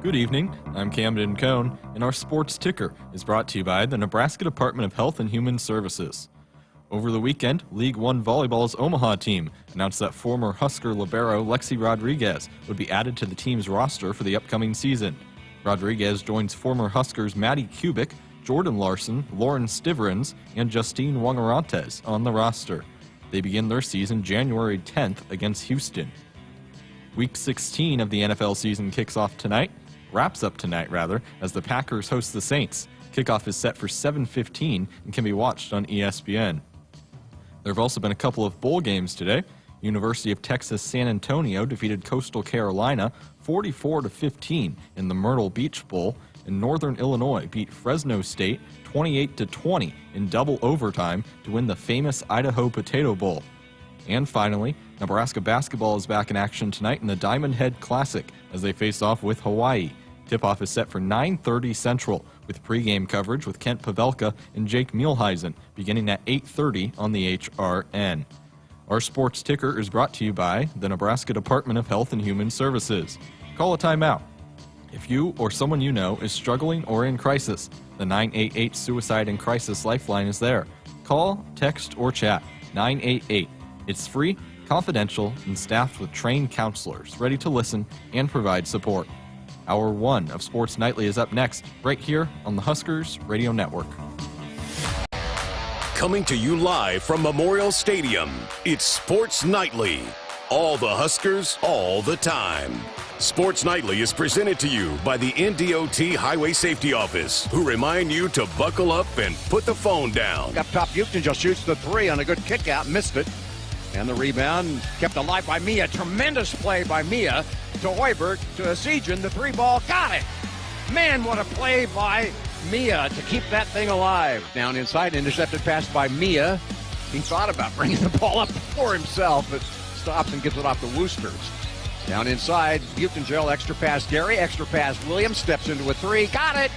Good evening, I'm Camden Cohn, and our sports ticker is brought to you by the Nebraska Department of Health and Human Services. Over the weekend, League One Volleyball's Omaha team announced that former Husker libero Lexi Rodriguez would be added to the team's roster for the upcoming season. Rodriguez joins former Huskers Maddie Kubik, Jordan Larson, Lauren Stivrins, and Justine Wangarantes on the roster. They begin their season January 10th against Houston. Week 16 of the NFL season wraps up tonight, as the Packers host the Saints. Kickoff is set for 7:15 and can be watched on ESPN. There have also been a couple of bowl games today. University of Texas San Antonio defeated Coastal Carolina 44-15 in the Myrtle Beach Bowl, and Northern Illinois beat Fresno State 28-20 in double overtime to win the famous Idaho Potato Bowl. And finally, Nebraska basketball is back in action tonight in the Diamond Head Classic as they face off with Hawaii. Tip-off is set for 9:30 Central, with pregame coverage with Kent Pavelka and Jake Muehlheisen beginning at 8:30 on the HRN. Our sports ticker is brought to you by the Nebraska Department of Health and Human Services. Call a timeout if you or someone you know is struggling or in crisis. The 988 Suicide and Crisis Lifeline is there. Call, text, or chat 988. It's free, confidential, and staffed with trained counselors ready to listen and provide support. Hour 1 of Sports Nightly is up next, right here on the Huskers Radio Network. Coming to you live from Memorial Stadium, it's Sports Nightly. All the Huskers, all the time. Sports Nightly is presented to you by the NDOT Highway Safety Office, who remind you to buckle up and put the phone down. Up top, Houston just shoots the three on a good kick out, missed it. And the rebound kept alive by Mia. Tremendous play by Mia to Hoiberg to Asijan. The three ball, got it. Man, what a play by Mia to keep that thing alive. Down inside, intercepted pass by Mia. He thought about bringing the ball up for himself, but stops and gives it off to Woosters. Down inside, Butengel, extra pass Gary, extra pass Williams, steps into a three, got it.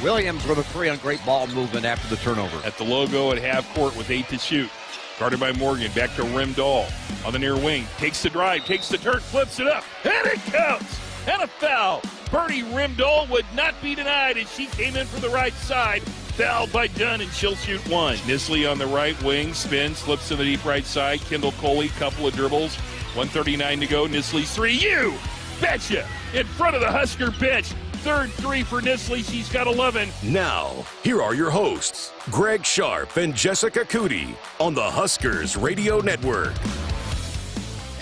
Williams with a three on great ball movement after the turnover. At the logo at half court with 8 to shoot. Guarded by Morgan, back to Rimdahl on the near wing. Takes the drive, takes the turn, flips it up, and it counts! And a foul! Bernie Rimdahl would not be denied as she came in for the right side. Fouled by Dunn, and she'll shoot one. Nisley on the right wing, spins, slips to the deep right side. Kendall Coley, couple of dribbles. 1:39 to go, Nisley's three. You betcha! In front of the Husker bench. Third three for Nisley. She's got 11. Now, here are your hosts, Greg Sharpe and Jessica Coody on the Huskers Radio Network.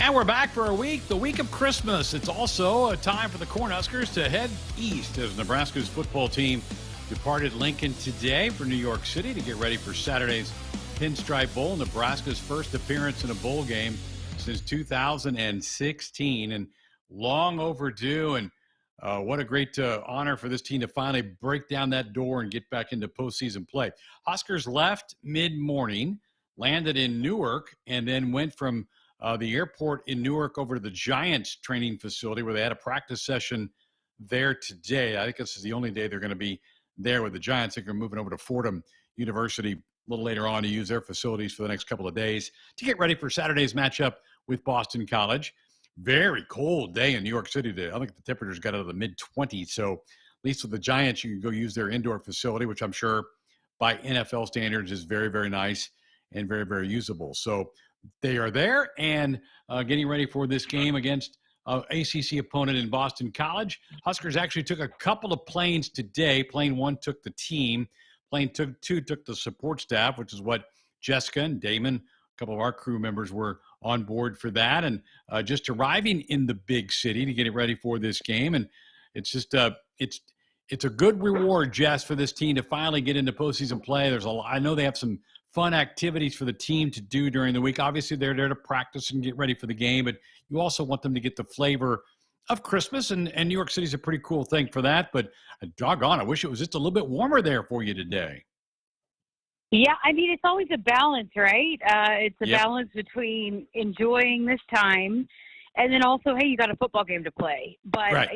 And we're back for the week of Christmas. It's also a time for the Cornhuskers to head east as Nebraska's football team departed Lincoln today for New York City to get ready for Saturday's Pinstripe Bowl, Nebraska's first appearance in a bowl game since 2016, and long overdue. And what a great honor for this team to finally break down that door and get back into postseason play. Huskers left mid-morning, landed in Newark, and then went from the airport in Newark over to the Giants training facility where they had a practice session there today. I think this is the only day they're going to be there with the Giants. I think they're moving over to Fordham University a little later on to use their facilities for the next couple of days to get ready for Saturday's matchup with Boston College. Very cold day in New York City today. I think the temperatures got out of the mid-20s. So at least with the Giants, you can go use their indoor facility, which I'm sure by NFL standards is very, very nice and very, very usable. So they are there and getting ready for this game against ACC opponent in Boston College. Huskers actually took a couple of planes today. Plane 1 took the team. Plane 2 took the support staff, which is what Jessica and Damon, a couple of our crew members, were on board for that, and just arriving in the big city to get it ready for this game. And it's just it's a good reward, Jess, for this team to finally get into postseason play. I know they have some fun activities for the team to do during the week. Obviously, they're there to practice and get ready for the game, but you also want them to get the flavor of Christmas, and New York City's a pretty cool thing for that. But doggone, I wish it was just a little bit warmer there for you today. Yeah, I mean, it's always a balance, right? It's a balance between enjoying this time And then also, hey, you got a football game to play. But, Right.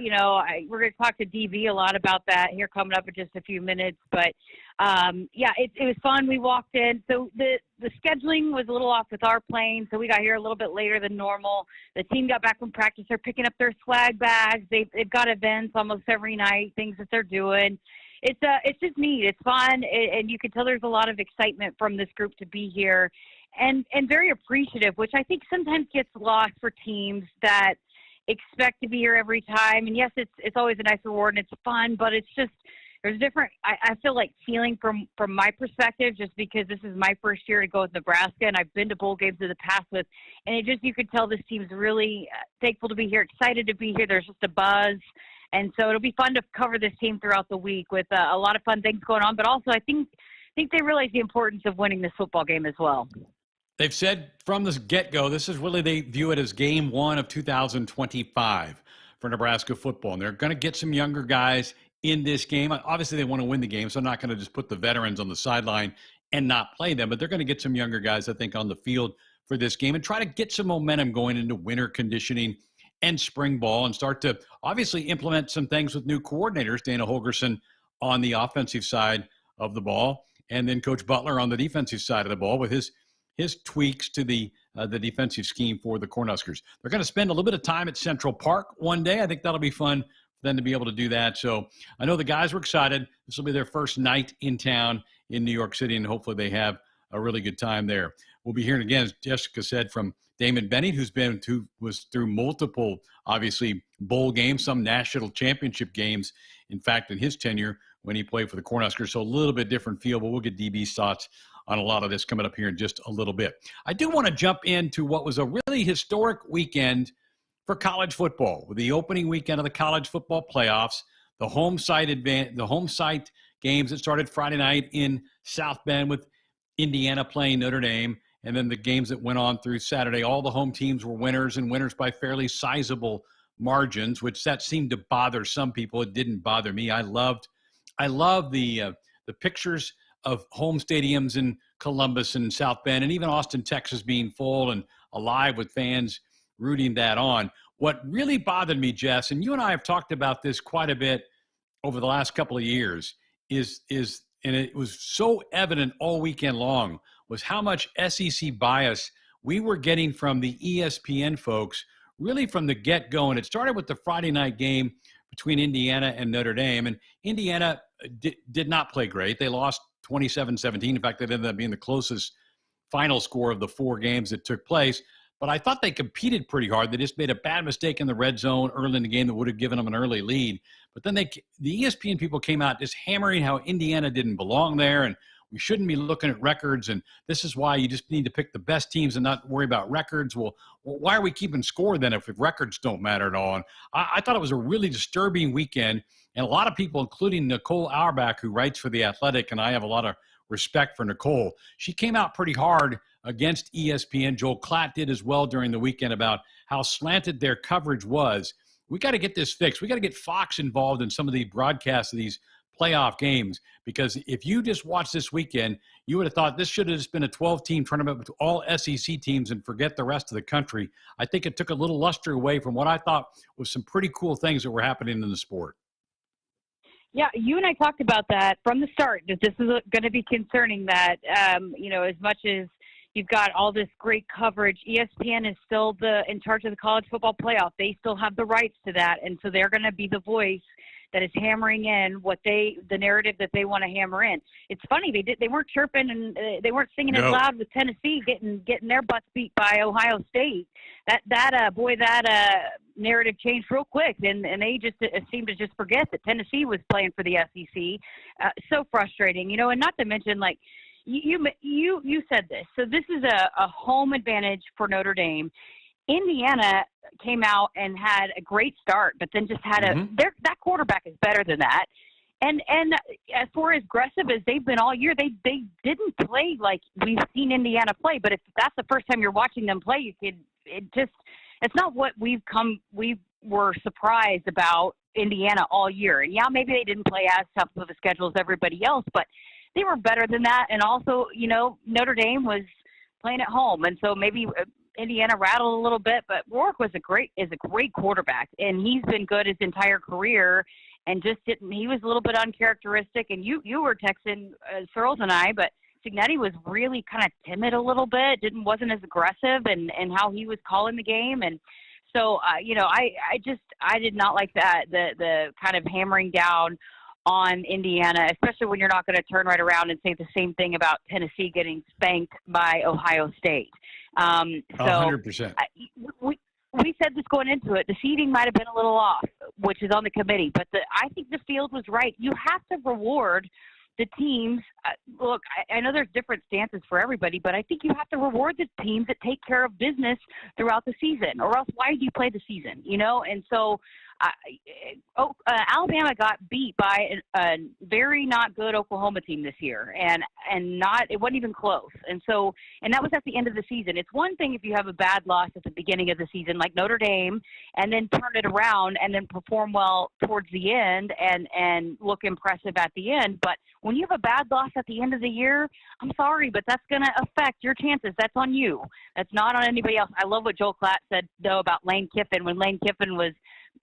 We're going to talk to DV a lot about that here coming up in just a few minutes. But, it was fun. We walked in. So the scheduling was a little off with our plane, so we got here a little bit later than normal. The team got back from practice. They're picking up their swag bags. They've got events almost every night, things that they're doing. It's just neat. It's fun, and you can tell there's a lot of excitement from this group to be here. And very appreciative, which I think sometimes gets lost for teams that expect to be here every time. And yes, it's always a nice reward and it's fun, but it's just there's a different. I feel like feeling from my perspective, just because this is my first year to go with Nebraska, and I've been to bowl games in the past with, and you could tell this team's really thankful to be here, excited to be here. There's just a buzz. And so it'll be fun to cover this team throughout the week with a lot of fun things going on. But also, I think they realize the importance of winning this football game as well. They've said from the get-go, this is really, they view it as game one of 2025 for Nebraska football. And they're going to get some younger guys in this game. Obviously, they want to win the game, so they're not going to just put the veterans on the sideline and not play them. But they're going to get some younger guys, I think, on the field for this game and try to get some momentum going into winter conditioning and spring ball and start to obviously implement some things with new coordinators, Dana Holgorsen on the offensive side of the ball, and then Coach Butler on the defensive side of the ball with his tweaks to the defensive scheme for the Cornhuskers. They're going to spend a little bit of time at Central Park one day. I think that'll be fun for them to be able to do that. So I know the guys were excited. This will be their first night in town in New York City, and hopefully they have a really good time there. We'll be hearing again, as Jessica said, from Damon Bennett, who was through multiple, obviously, bowl games, some national championship games, in fact, in his tenure when he played for the Cornhuskers. So a little bit different feel, but we'll get DB's thoughts on a lot of this coming up here in just a little bit. I do want to jump into what was a really historic weekend for college football, with the opening weekend of the college football playoffs, the home site games that started Friday night in South Bend with Indiana playing Notre Dame, and then the games that went on through Saturday. All the home teams were winners, and winners by fairly sizable margins, which that seemed to bother some people. It didn't bother me. I loved the pictures of home stadiums in Columbus and South Bend and even Austin, Texas being full and alive with fans rooting that on. What really bothered me, Jess, and you and I have talked about this quite a bit over the last couple of years, is and it was so evident all weekend long, was how much SEC bias we were getting from the ESPN folks really from the get-go. And it started with the Friday night game between Indiana and Notre Dame. And Indiana did not play great. They lost 27-17. In fact, that ended up being the closest final score of the four games that took place. But I thought they competed pretty hard. They just made a bad mistake in the red zone early in the game that would have given them an early lead. But then the ESPN people came out just hammering how Indiana didn't belong there, and we shouldn't be looking at records, and this is why you just need to pick the best teams and not worry about records. Well, why are we keeping score then if records don't matter at all? And I thought it was a really disturbing weekend, and a lot of people, including Nicole Auerbach, who writes for The Athletic, and I have a lot of respect for Nicole, she came out pretty hard against ESPN. Joel Klatt did as well during the weekend about how slanted their coverage was. We got to get this fixed. We got to get Fox involved in some of the broadcasts of these playoff games, because if you just watch this weekend, you would have thought this should have just been a 12-team tournament with all SEC teams and forget the rest of the country. I think it took a little luster away from what I thought was some pretty cool things that were happening in the sport. Yeah, you and I talked about that from the start, that this is going to be concerning, that, as much as you've got all this great coverage, ESPN is still in charge of the college football playoff. They still have the rights to that, and so they're going to be the voice that is hammering in the narrative that they want to hammer in. It's funny, they weren't chirping and they weren't singing as loud with Tennessee getting their butts beat by Ohio State. That narrative changed real quick, and they just seemed to just forget that Tennessee was playing for the SEC. So frustrating, and not to mention, like you said this. So this is a home advantage for Notre Dame. Indiana came out and had a great start, but then just had that quarterback is better than that. And as far as aggressive as they've been all year, they didn't play like we've seen Indiana play. But if that's the first time you're watching them play, it's not what we were surprised about Indiana all year. And yeah, maybe they didn't play as tough of a schedule as everybody else, but they were better than that. And also, Notre Dame was playing at home, and so maybe Indiana rattled a little bit, but Rourke is a great quarterback, and he's been good his entire career. And just didn't. He was a little bit uncharacteristic. And you were texting Searles and I, but Cignetti was really kind of timid a little bit. Wasn't as aggressive and how he was calling the game. And so I did not like that the kind of hammering down on Indiana, especially when you're not going to turn right around and say the same thing about Tennessee getting spanked by Ohio State. 100%. We said this going into it. The seeding might have been a little off, which is on the committee, but I think the field was right. You have to reward the teams. Look, I know there's different stances for everybody, but I think you have to reward the teams that take care of business throughout the season, or else why do you play the season, And so Alabama got beat by a very not good Oklahoma team this year, and it wasn't even close. And that was at the end of the season. It's one thing if you have a bad loss at the beginning of the season, like Notre Dame, and then turn it around and then perform well towards the end and look impressive at the end. But when you have a bad loss at the end of the year, I'm sorry, but that's going to affect your chances. That's on you. That's not on anybody else. I love what Joel Klatt said, though, about Lane Kiffin. When Lane Kiffin was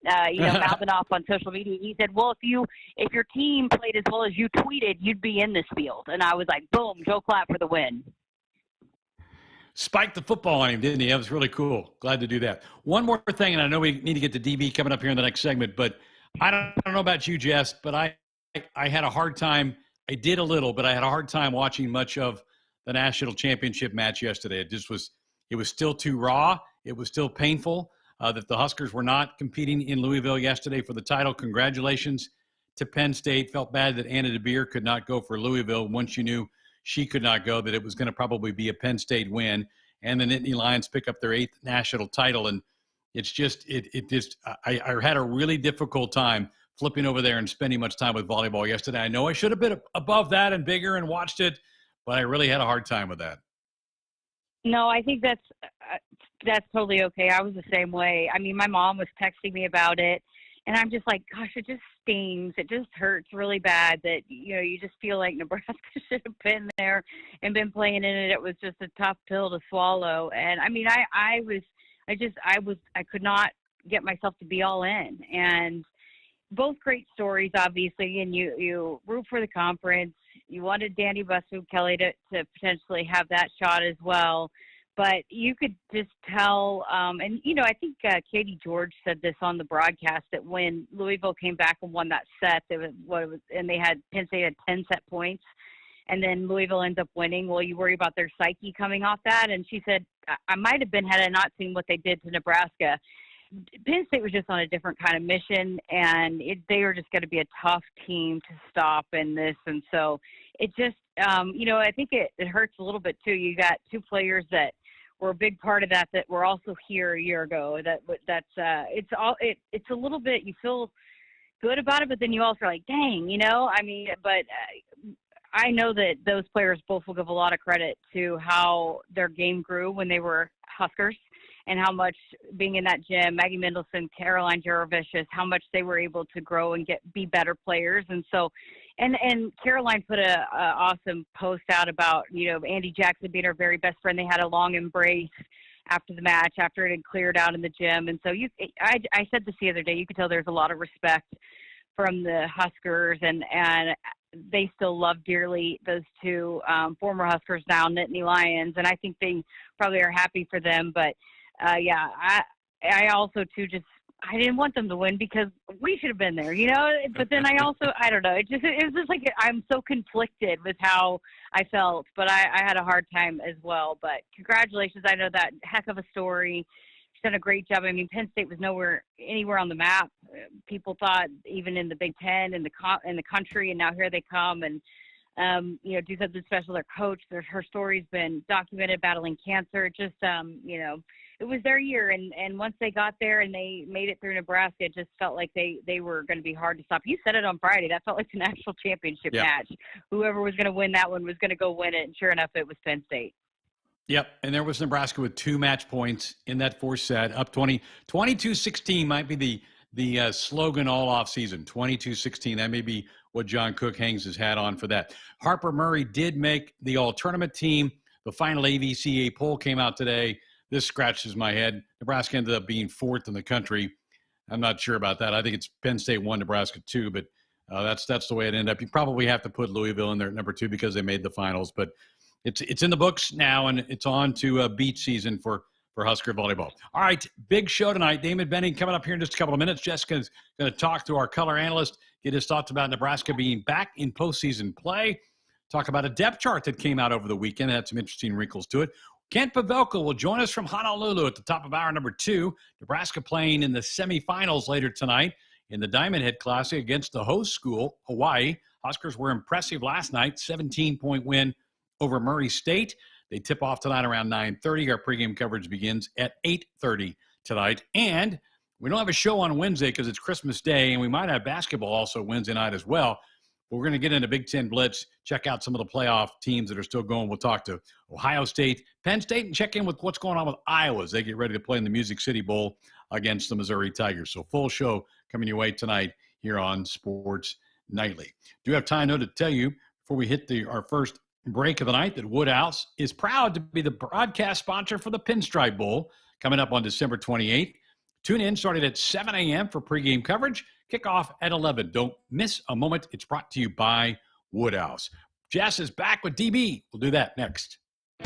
mouthing off on social media, he said, well, if your team played as well as you tweeted, you'd be in this field. And I was like, boom, Joe Klatt for the win. Spiked the football on him, didn't he? That was really cool. Glad to do that. One more thing, and I know we need to get to DB coming up here in the next segment, but I don't know about you, Jess, but I had a hard time. I did a little, but I had a hard time watching much of the national championship match yesterday. It was still too raw. It was still painful. That the Huskers were not competing in Louisville yesterday for the title. Congratulations to Penn State. Felt bad that Anna DeBeer could not go for Louisville once you knew she could not go, that it was going to probably be a Penn State win. And the Nittany Lions pick up their 8th national title. And it's just, I had a really difficult time flipping over there and spending much time with volleyball yesterday. I know I should have been above that and bigger and watched it, but I really had a hard time with that. No, I think that's totally okay. I was the same way. I mean, my mom was texting me about it, and I'm just like, gosh, it just stings. It just hurts really bad that, you just feel like Nebraska should have been there and been playing in it. It was just a tough pill to swallow. And I mean, I could not get myself to be all in. And both great stories, obviously, and you root for the conference. You wanted Danny Busfield-Kelly to potentially have that shot as well. But you could just tell, and, I think Katie George said this on the broadcast, that when Louisville came back and won that set, and they had Penn State had 10 set points, and then Louisville ends up winning. Well, you worry about their psyche coming off that. And she said, I might have been had I not seen what they did to Nebraska. Penn State was just on a different kind of mission, and they were just going to be a tough team to stop in this. And so it just, I think it hurts a little bit too. You got two players that were a big part of that were also here a year ago. It's a little bit, you feel good about it, but then you also are like, dang, but I know that those players both will give a lot of credit to how their game grew when they were Huskers, and how much being in that gym, Maggie Mendelson, Caroline Jarovicius, how much they were able to grow and be better players. And so, and Caroline put a awesome post out about, Andy Jackson being her very best friend. They had a long embrace after the match, after it had cleared out in the gym. And so I said this the other day, you could tell there's a lot of respect from the Huskers, and they still love dearly those two former Huskers, now Nittany Lions. And I think they probably are happy for them, but I also too I didn't want them to win because we should have been there, But then I don't know. It was just like I'm so conflicted with how I felt, but I had a hard time as well. But congratulations! I know that heck of a story. She's done a great job. I mean, Penn State was anywhere on the map. People thought even in the Big Ten in the country, and now here they come and. Do something special. Their coach, her story's been documented, battling cancer. Just, it was their year. And once they got there and they made it through Nebraska, it just felt like they were going to be hard to stop. You said it on Friday. That felt like the national championship match. Whoever was going to win that one was going to go win it. And sure enough, it was Penn State. Yep. And there was Nebraska with 2 match points in that fourth set, up 22-16 might be the slogan all off season, 22-16. That may be what John Cook hangs his hat on for that. Harper Murray did make the all-tournament team. The final AVCA poll came out today. this scratches my head. Nebraska ended up being 4th in the country. I'm not sure about that. I think it's Penn State 1, Nebraska 2, but that's the way it ended up. You probably have to put Louisville in there at number 2 because they made the finals, but it's in the books now, and it's on to beach season for Husker volleyball. All right, big show tonight. Damon Benning coming up here in just a couple of minutes. Jessica's going to talk to our color analyst, get his thoughts about Nebraska being back in postseason play, talk about a depth chart that came out over the weekend. It had some interesting wrinkles to it. Kent Pavelka will join us from Honolulu at the top of hour number 2. Nebraska playing in the semifinals later tonight in the Diamond Head Classic against the host school, Hawaii. Huskers were impressive last night, 17-point win over Murray State. They tip off tonight around 9:30. Our pregame coverage begins at 8:30 tonight. And we don't have a show on Wednesday because it's Christmas Day, and we might have basketball also Wednesday night as well. But we're going to get into Big Ten Blitz, check out some of the playoff teams that are still going. We'll talk to Ohio State, Penn State, and check in with what's going on with Iowa as they get ready to play in the Music City Bowl against the Missouri Tigers. So full show coming your way tonight here on Sports Nightly. Do have time, though, to tell you before we hit our first break of the night that Woodhouse is proud to be the broadcast sponsor for the Pinstripe Bowl coming up on December 28th. Tune in starting at 7 a.m. for pregame coverage. Kickoff at 11. Don't miss a moment. It's brought to you by Woodhouse. Jess is back with DB. We'll do that next.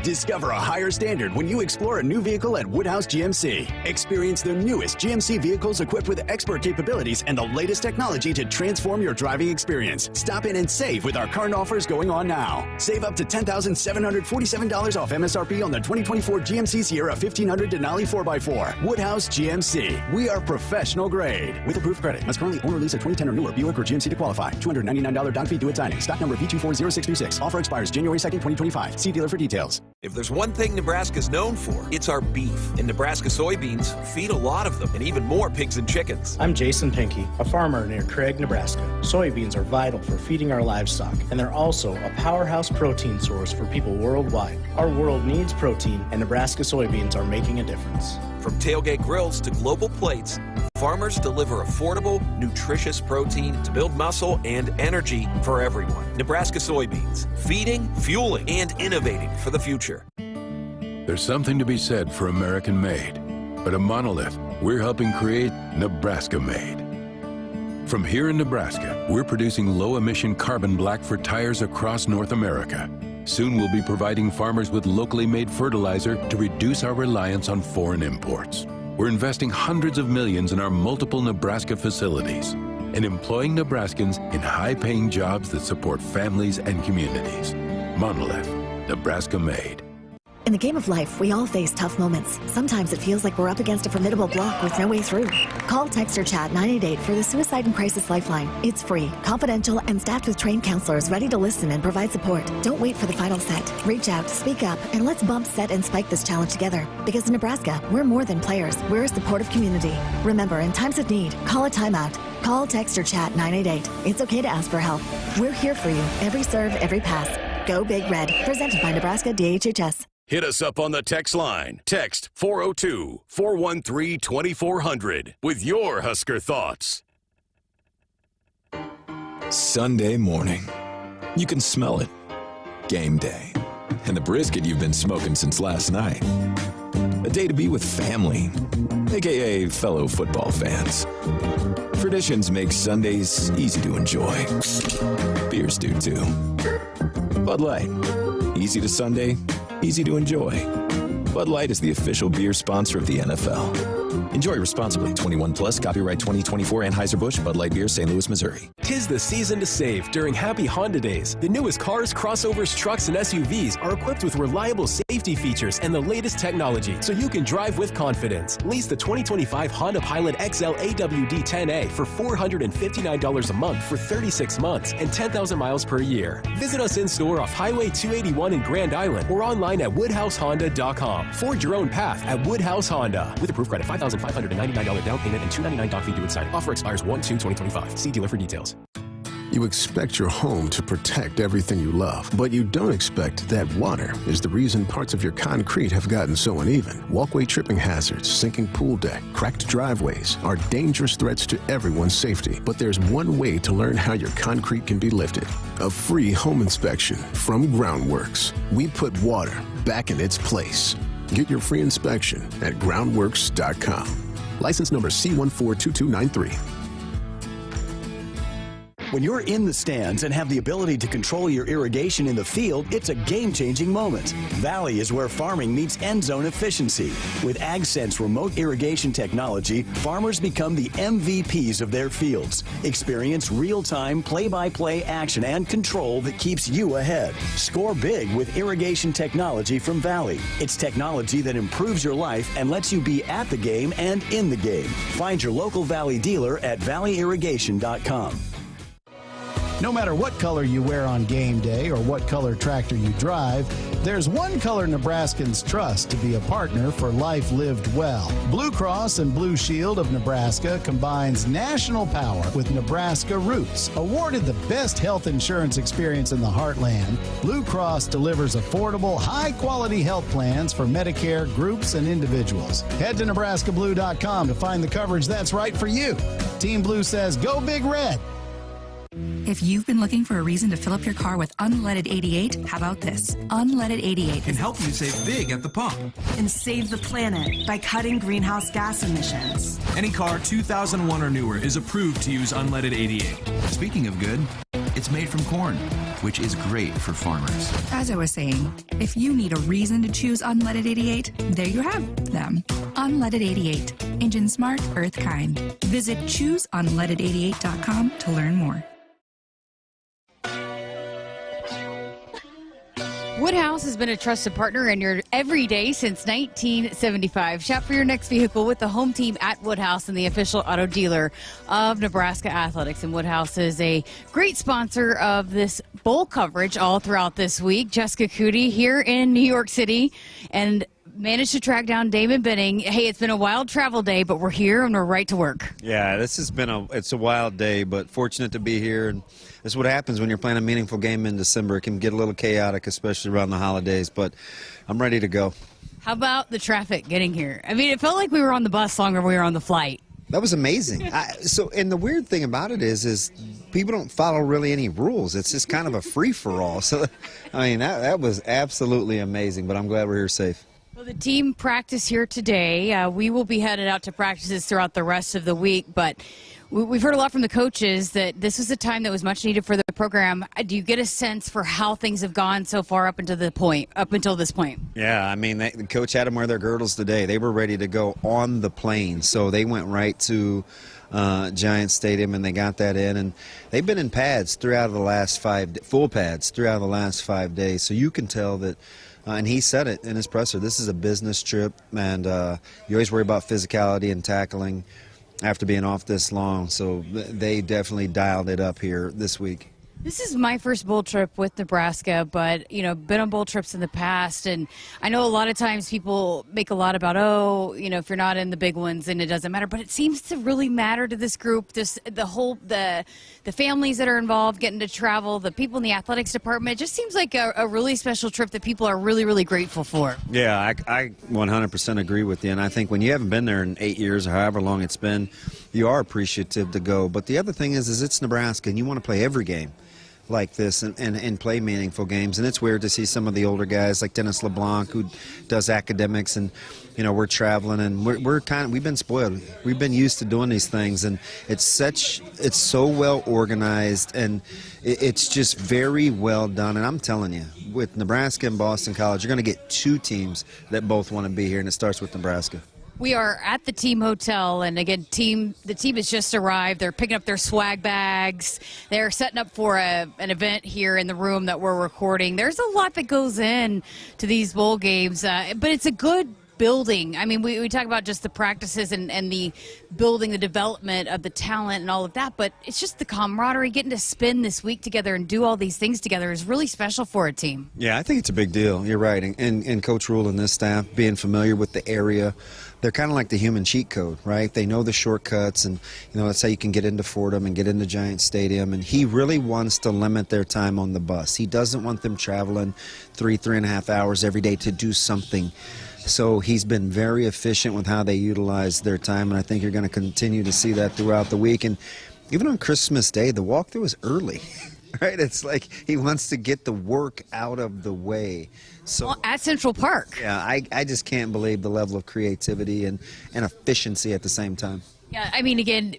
Discover a higher standard when you explore a new vehicle at Woodhouse GMC. Experience the newest GMC vehicles equipped with expert capabilities and the latest technology to transform your driving experience. Stop in and save with our current offers going on now. Save up to $10,747 off MSRP on the 2024 GMC Sierra 1500 Denali 4x4. Woodhouse GMC. We are professional grade. With approved credit. Must currently own or lease a 2010 or newer Buick or GMC to qualify. $299 down fee due at signing. Stock number V240626. Offer expires January 2nd, 2025. See dealer for details. If there's one thing Nebraska's known for, it's our beef. And Nebraska soybeans feed a lot of them, and even more pigs and chickens. I'm Jason Pinky, a farmer near Craig, Nebraska. Soybeans are vital for feeding our livestock, and they're also a powerhouse protein source for people worldwide. Our world needs protein, and Nebraska soybeans are making a difference. From tailgate grills to global plates, farmers deliver affordable, nutritious protein to build muscle and energy for everyone. Nebraska soybeans, feeding, fueling, and innovating for the future. There's something to be said for American-made, but at Monolith, we're helping create Nebraska-made. From here in Nebraska, we're producing low-emission carbon black for tires across North America. Soon we'll be providing farmers with locally made fertilizer to reduce our reliance on foreign imports. We're investing hundreds of millions in our multiple Nebraska facilities and employing Nebraskans in high-paying jobs that support families and communities. Monolith, Nebraska-made. In the game of life, we all face tough moments. Sometimes it feels like we're up against a formidable block with no way through. Call, text, or chat 988 for the Suicide and Crisis Lifeline. It's free, confidential, and staffed with trained counselors ready to listen and provide support. Don't wait for the final set. Reach out, speak up, and let's bump, set, and spike this challenge together. Because in Nebraska, we're more than players. We're a supportive community. Remember, in times of need, call a timeout. Call, text, or chat 988. It's okay to ask for help. We're here for you. Every serve, every pass. Go Big Red. Presented by Nebraska DHHS. Hit us up on the text line. Text 402-413-2400 with your Husker thoughts. Sunday morning. You can smell it. Game day. And the brisket you've been smoking since last night. A day to be with family, aka fellow football fans. Traditions make Sundays easy to enjoy. Beers do too. Bud Light. Easy to Sunday, easy to enjoy. Bud Light is the official beer sponsor of the NFL. Enjoy responsibly. 21 plus. Copyright 2024 Anheuser-Busch Bud Light Beer, St. Louis, Missouri. 'Tis the season to save during Happy Honda Days. The newest cars, crossovers, trucks, and SUVs are equipped with reliable safety features and the latest technology, so you can drive with confidence. Lease the 2025 Honda Pilot XL AWD 10A for $459 a month for 36 months and 10,000 miles per year. Visit us in store off Highway 281 in Grand Island or online at WoodhouseHonda.com. Forge your own path at Woodhouse Honda. With approved credit, $5,599 down payment and $299 doc fee due at signing. Offer expires 1/2/2025. See dealer for details. You expect your home to protect everything you love, but you don't expect that water is the reason parts of your concrete have gotten so uneven. Walkway tripping hazards, sinking pool deck, cracked driveways are dangerous threats to everyone's safety. But there's one way to learn how your concrete can be lifted. A free home inspection from Groundworks. We put water back in its place. Get your free inspection at groundworks.com. License number C142293. When you're in the stands and have the ability to control your irrigation in the field, it's a game-changing moment. Valley is where farming meets end zone efficiency. With AgSense remote irrigation technology, farmers become the MVPs of their fields. Experience real-time, play-by-play action and control that keeps you ahead. Score big with irrigation technology from Valley. It's technology that improves your life and lets you be at the game and in the game. Find your local Valley dealer at valleyirrigation.com. No matter what color you wear on game day or what color tractor you drive, there's one color Nebraskans trust to be a partner for life lived well. Blue Cross and Blue Shield of Nebraska combines national power with Nebraska roots. Awarded the best health insurance experience in the heartland, Blue Cross delivers affordable, high-quality health plans for Medicare groups and individuals. Head to nebraskablue.com to find the coverage that's right for you. Team Blue says, go Big Red. If you've been looking for a reason to fill up your car with unleaded 88, how about this? Unleaded 88 can help you save big at the pump. And save the planet by cutting greenhouse gas emissions. Any car 2001 or newer is approved to use unleaded 88. Speaking of good, it's made from corn, which is great for farmers. As I was saying, if you need a reason to choose unleaded 88, there you have them. Unleaded 88. Engine smart, earth kind. Visit chooseunleaded88.com to learn more. Woodhouse has been a trusted partner in your everyday since 1975. Shop for your next vehicle with the home team at Woodhouse and the official auto dealer of Nebraska Athletics. And Woodhouse is a great sponsor of this bowl coverage all throughout this week. Jessica Coody here in New York City and managed to track down Damon Benning. Hey, it's been a wild travel day, but we're here and we're right to work. Yeah, this has been it's a wild day, but fortunate to be here. And that's what happens when you're playing a meaningful game in December. It can get a little chaotic, especially around the holidays, but I'm ready to go. How about the traffic getting here? I mean, it felt like we were on the bus longer than we were on the flight. That was amazing. And the weird thing about it is people don't follow really any rules. It's just kind of a free-for-all. So, I mean, that was absolutely amazing, but I'm glad we're here safe. Well, the team practiced here today. We will be headed out to practices throughout the rest of the week, but we've heard a lot from the coaches that this was a time that was much needed for the program. Do you get a sense for how things have gone so far up until this point? Yeah, I mean, the coach had them wear their girdles today. They were ready to go on the plane, so they went right to Giant Stadium and they got that in, and they've been in pads throughout the last full pads throughout the last 5 days, so you can tell that. And he said it in his presser, this is a business trip, and you always worry about physicality and tackling after being off this long. So they definitely dialed it up here this week. This is my first bowl trip with Nebraska, but, been on bowl trips in the past. And I know a lot of times people make a lot about, if you're not in the big ones, then it doesn't matter. But it seems to really matter to this group, the families that are involved, getting to travel, the people in the athletics department. It just seems like a really special trip that people are really, really grateful for. Yeah, I 100% agree with you. And I think when you haven't been there in 8 years or however long it's been, you are appreciative to go. But the other thing is it's Nebraska, and you want to play every game like this and play meaningful games. And it's weird to see some of the older guys like Dennis LeBlanc, who does academics, and we're traveling, and we've been spoiled. We've been used to doing these things, and it's so well organized, and it's just very well done. And I'm telling you, with Nebraska and Boston College, you're going to get two teams that both want to be here, and it starts with Nebraska. We are at the team hotel, and again, the team has just arrived. They're picking up their swag bags. They're setting up for an event here in the room that we're recording. There's a lot that goes in to these bowl games, but it's a good building. I mean, we talk about just the practices and the building, the development of the talent and all of that, but it's just the camaraderie, getting to spend this week together and do all these things together is really special for a team. Yeah, I think it's a big deal. You're right. And Coach Rule and this staff, being familiar with the area, they're kind of like the human cheat code, right? They know the shortcuts, and that's how you can get into Fordham and get into Giant Stadium. And he really wants to limit their time on the bus. He doesn't want them traveling 3.5 hours every day to do something. So he's been very efficient with how they utilize their time, and I think you're going to continue to see that throughout the week. And even on Christmas Day, the walkthrough was early. right? It's like he wants to get the work out of the way. So at Central Park. Yeah, I just can't believe the level of creativity and efficiency at the same time. Yeah, I mean, again,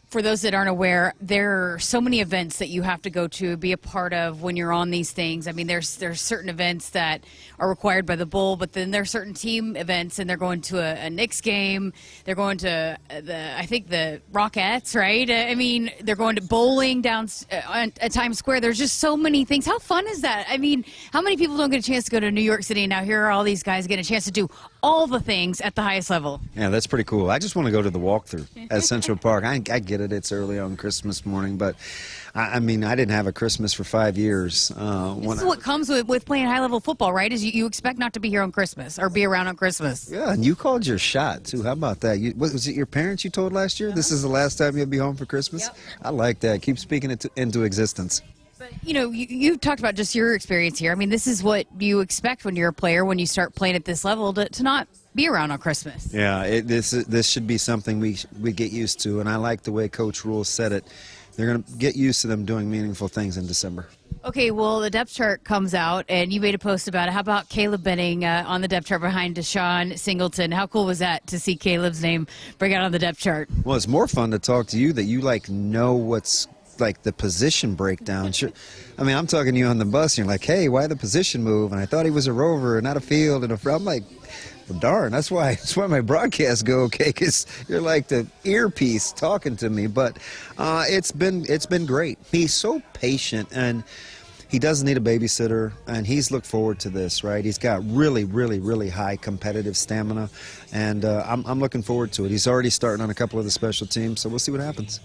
for those that aren't aware, there are so many events that you have to go to, be a part of when you're on these things. I mean, there's certain events that are required by the Bull, but then there's certain team events, and they're going to a Knicks game. They're going to the Rockettes, right? I mean, they're going to bowling down at Times Square. There's just so many things. How fun is that? I mean, how many people don't get a chance to go to New York City, and now here are all these guys getting a chance to do all the things at the highest level? Yeah, that's pretty cool. I just want to go to the walkthrough at Central Park. I get it. It's early on Christmas morning, but I mean, I didn't have a Christmas for 5 years. This is what comes with playing high-level football, right? Is you expect not to be here on Christmas or be around on Christmas. Yeah, and you called your shot, too. How about that? Was it your parents you told last year? This is the last time you'll be home for Christmas? Yep. I like that. Keep speaking it into existence. But, you talked about just your experience here. I mean, this is what you expect when you're a player, when you start playing at this level, to not be around on Christmas. Yeah, this should be something we get used to, and I like the way Coach Rule said it. They're going to get used to them doing meaningful things in December. Okay, well, the depth chart comes out, and you made a post about it. How about Caleb Benning on the depth chart behind Deshaun Singleton? How cool was that to see Caleb's name bring out on the depth chart? Well, it's more fun to talk to you that you know what's like the position breakdown. Sure. I mean, I'm talking to you on the bus, and you're like, hey, why the position move? And I thought he was a rover and not a field. And I'm like, well, darn, that's why my broadcasts go okay, because you're like the earpiece talking to me. But it's been great. He's so patient, and he doesn't need a babysitter, and he's looked forward to this, right? He's got really, really, really high competitive stamina, and I'm looking forward to it. He's already starting on a couple of the special teams, so we'll see what happens.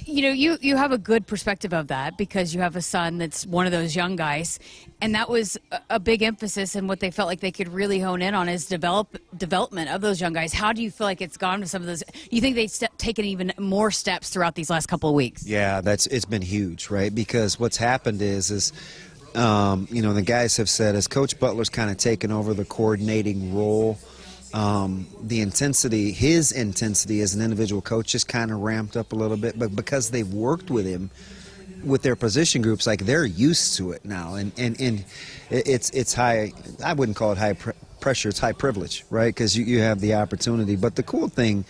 You have a good perspective of that because you have a son that's one of those young guys, and that was a big emphasis in what they felt like they could really hone in on is development of those young guys. How do you feel like it's gone to some of those? You think they've taken even more steps throughout these last couple of weeks? Yeah, it's been huge, right? Because what's happened is the guys have said as Coach Butler's kind of taken over the coordinating role, his intensity as an individual coach just kind of ramped up a little bit, but because they've worked with him with their position groups, like they're used to it now, and it's high. I wouldn't call it high pressure; it's high privilege, right? Because you have the opportunity. But the cool thing,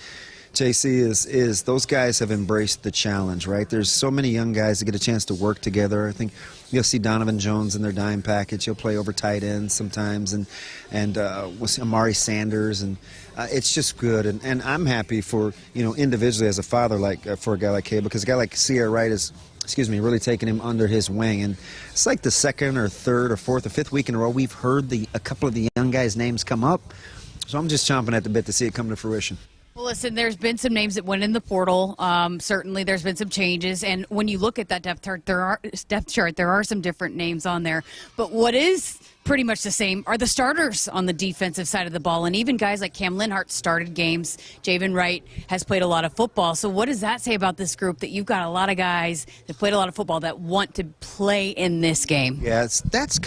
JC, is those guys have embraced the challenge, right? There's so many young guys that get a chance to work together. I think you'll see Donovan Jones in their dime package. He'll play over tight ends sometimes, and we'll see Amari Sanders, and it's just good. And I'm happy for, individually as a father, for a guy like Caleb, because a guy like Sierra Wright is, really taking him under his wing. And it's like the second or third or fourth or fifth week in a row we've heard a couple of the young guys' names come up. So I'm just chomping at the bit to see it come to fruition. Well, listen, there's been some names that went in the portal. Certainly, there's been some changes. And when you look at that depth chart, there are some different names on there. But what is pretty much the same are the starters on the defensive side of the ball. And even guys like Cam Linhart started games. Javen Wright has played a lot of football. So what does that say about this group, that you've got a lot of guys that played a lot of football that want to play in this game? Yeah, that's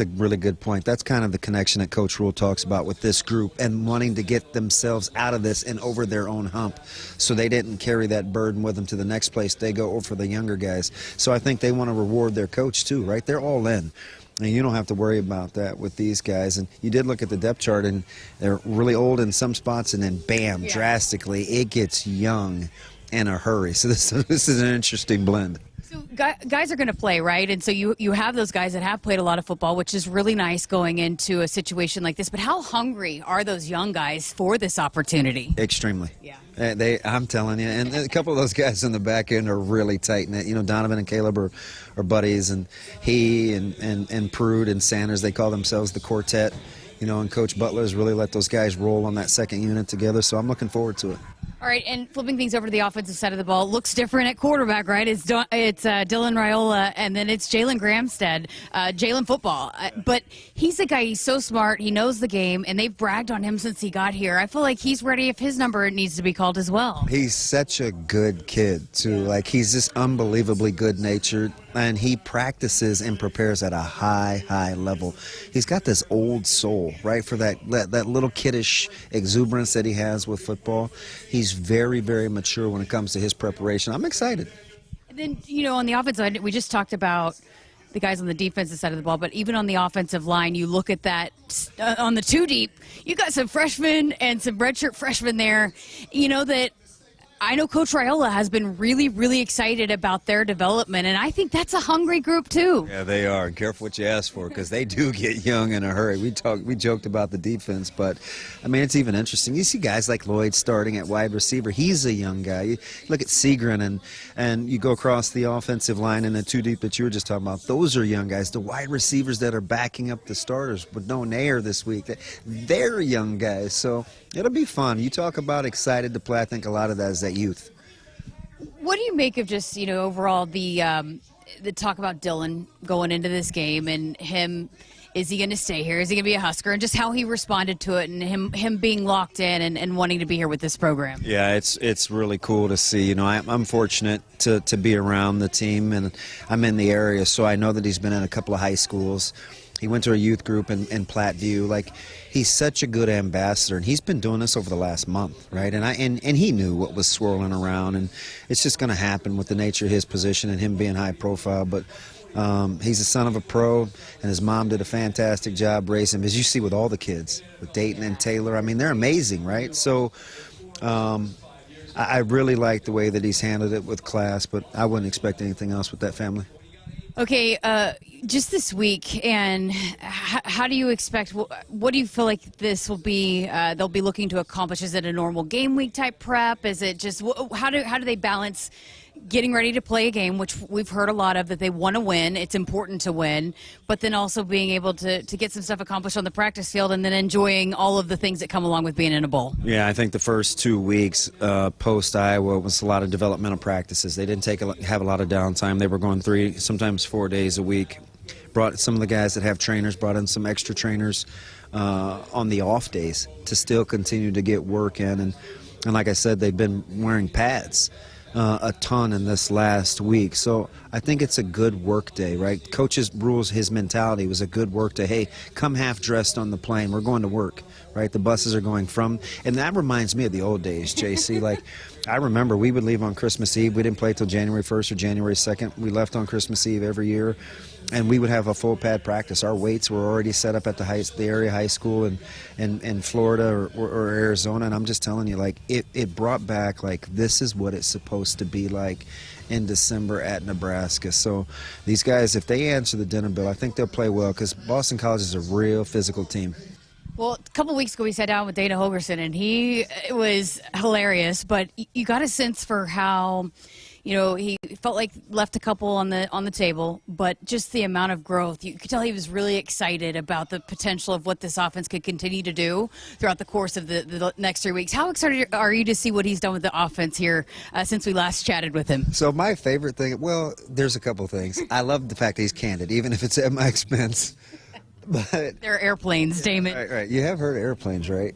a really good point. That's kind of the connection that Coach Rule talks about with this group and wanting to get themselves out of this and over their own hump, so they didn't carry that burden with them to the next place. They go over for the younger guys. So I think they want to reward their coach too, right? They're all in. And you don't have to worry about that with these guys. And you did look at the depth chart, and they're really old in some spots, and then bam, drastically, it gets young in a hurry. So this is an interesting blend. So guys are going to play, right? And so you have those guys that have played a lot of football, which is really nice going into a situation like this. But how hungry are those young guys for this opportunity? Extremely. Yeah. I'm telling you, and a couple of those guys in the back end are really tight-knit. Donovan and Caleb are buddies, and he and Prude and Sanders, they call themselves the quartet. And Coach Butler has really let those guys roll on that second unit together, so I'm looking forward to it. All right, and flipping things over to the offensive side of the ball, looks different at quarterback, right? It's Dylan Raiola, and then it's Jalen Gramstead, Jalen football. But he's a guy, he's so smart, he knows the game, and they've bragged on him since he got here. I feel like he's ready if his number needs to be called as well. He's such a good kid, too. Like, he's just unbelievably good-natured, and he practices and prepares at a high level. He's got this old soul, right, for that little kiddish exuberance that he has with football. He's very, very mature when it comes to his preparation. I'm excited. Then, on the offensive side, we just talked about the guys on the defensive side of the ball, but even on the offensive line, you look at that on the two deep, you got some freshmen and some redshirt freshmen there, that I know Coach Raiola has been really, really excited about their development, and I think that's a hungry group too. Yeah, they are. And careful what you ask for, because they do get young in a hurry. We joked about the defense, but I mean, it's even interesting. You see guys like Lloyd starting at wide receiver. He's a young guy. You look at Segrin, and you go across the offensive line and the two deep that you were just talking about. Those are young guys. The wide receivers that are backing up the starters with no Nair this week, they're young guys. So it'll be fun. You talk about excited to play. I think a lot of that is that youth. What do you make of just, overall the talk about Dylan going into this game and him, is he going to stay here? Is he going to be a Husker? And just how he responded to it and him being locked in and wanting to be here with this program. Yeah, it's really cool to see. I'm fortunate to be around the team, and I'm in the area, so I know that he's been in a couple of high schools. He went to a youth group in Platteview. He's such a good ambassador, and he's been doing this over the last month, right? And he knew what was swirling around, and it's just going to happen with the nature of his position and him being high profile. But he's the son of a pro, and his mom did a fantastic job raising him, as you see with all the kids, with Dayton and Taylor. I mean, they're amazing, right? So I really like the way that he's handled it with class, but I wouldn't expect anything else with that family. Okay, just this week, and how do you expect, what do you feel like this will be, they'll be looking to accomplish? Is it a normal game week type prep? Is it just, how do they balance getting ready to play a game, which we've heard a lot of, that they want to win, it's important to win, but then also being able to get some stuff accomplished on the practice field and then enjoying all of the things that come along with being in a bowl? Yeah, I think the first 2 weeks post-Iowa was a lot of developmental practices. They didn't have a lot of downtime. They were going 3, sometimes 4 days a week. Brought some of the guys that have trainers, brought in some extra trainers on the off days to still continue to get work in. And like I said, they've been wearing pads a ton in this last week. So I think it's a good work day, right? Coach's rules, his mentality was a good work day. Hey, come half dressed on the plane. We're going to work, right? The buses are going from, and that reminds me of the old days, JC. I remember we would leave on Christmas Eve. We didn't play till January 1st or January 2nd. We left on Christmas Eve every year, and we would have a full pad practice. Our weights were already set up at the area high school in Florida or Arizona, and I'm just telling you, it brought back, this is what it's supposed to be like in December at Nebraska. So these guys, if they answer the dinner bill, I think they'll play well, because Boston College is a real physical team. Well, a couple of weeks ago, we sat down with Dana Holgerson, and it was hilarious. But you got a sense for how, he felt like left a couple on the table, but just the amount of growth. You could tell he was really excited about the potential of what this offense could continue to do throughout the course of the next 3 weeks. How excited are you to see what he's done with the offense here since we last chatted with him? So my favorite thing, well, there's a couple things. I love the fact that he's candid, even if it's at my expense. But they're airplanes, Damon. Right. You have heard of airplanes, right?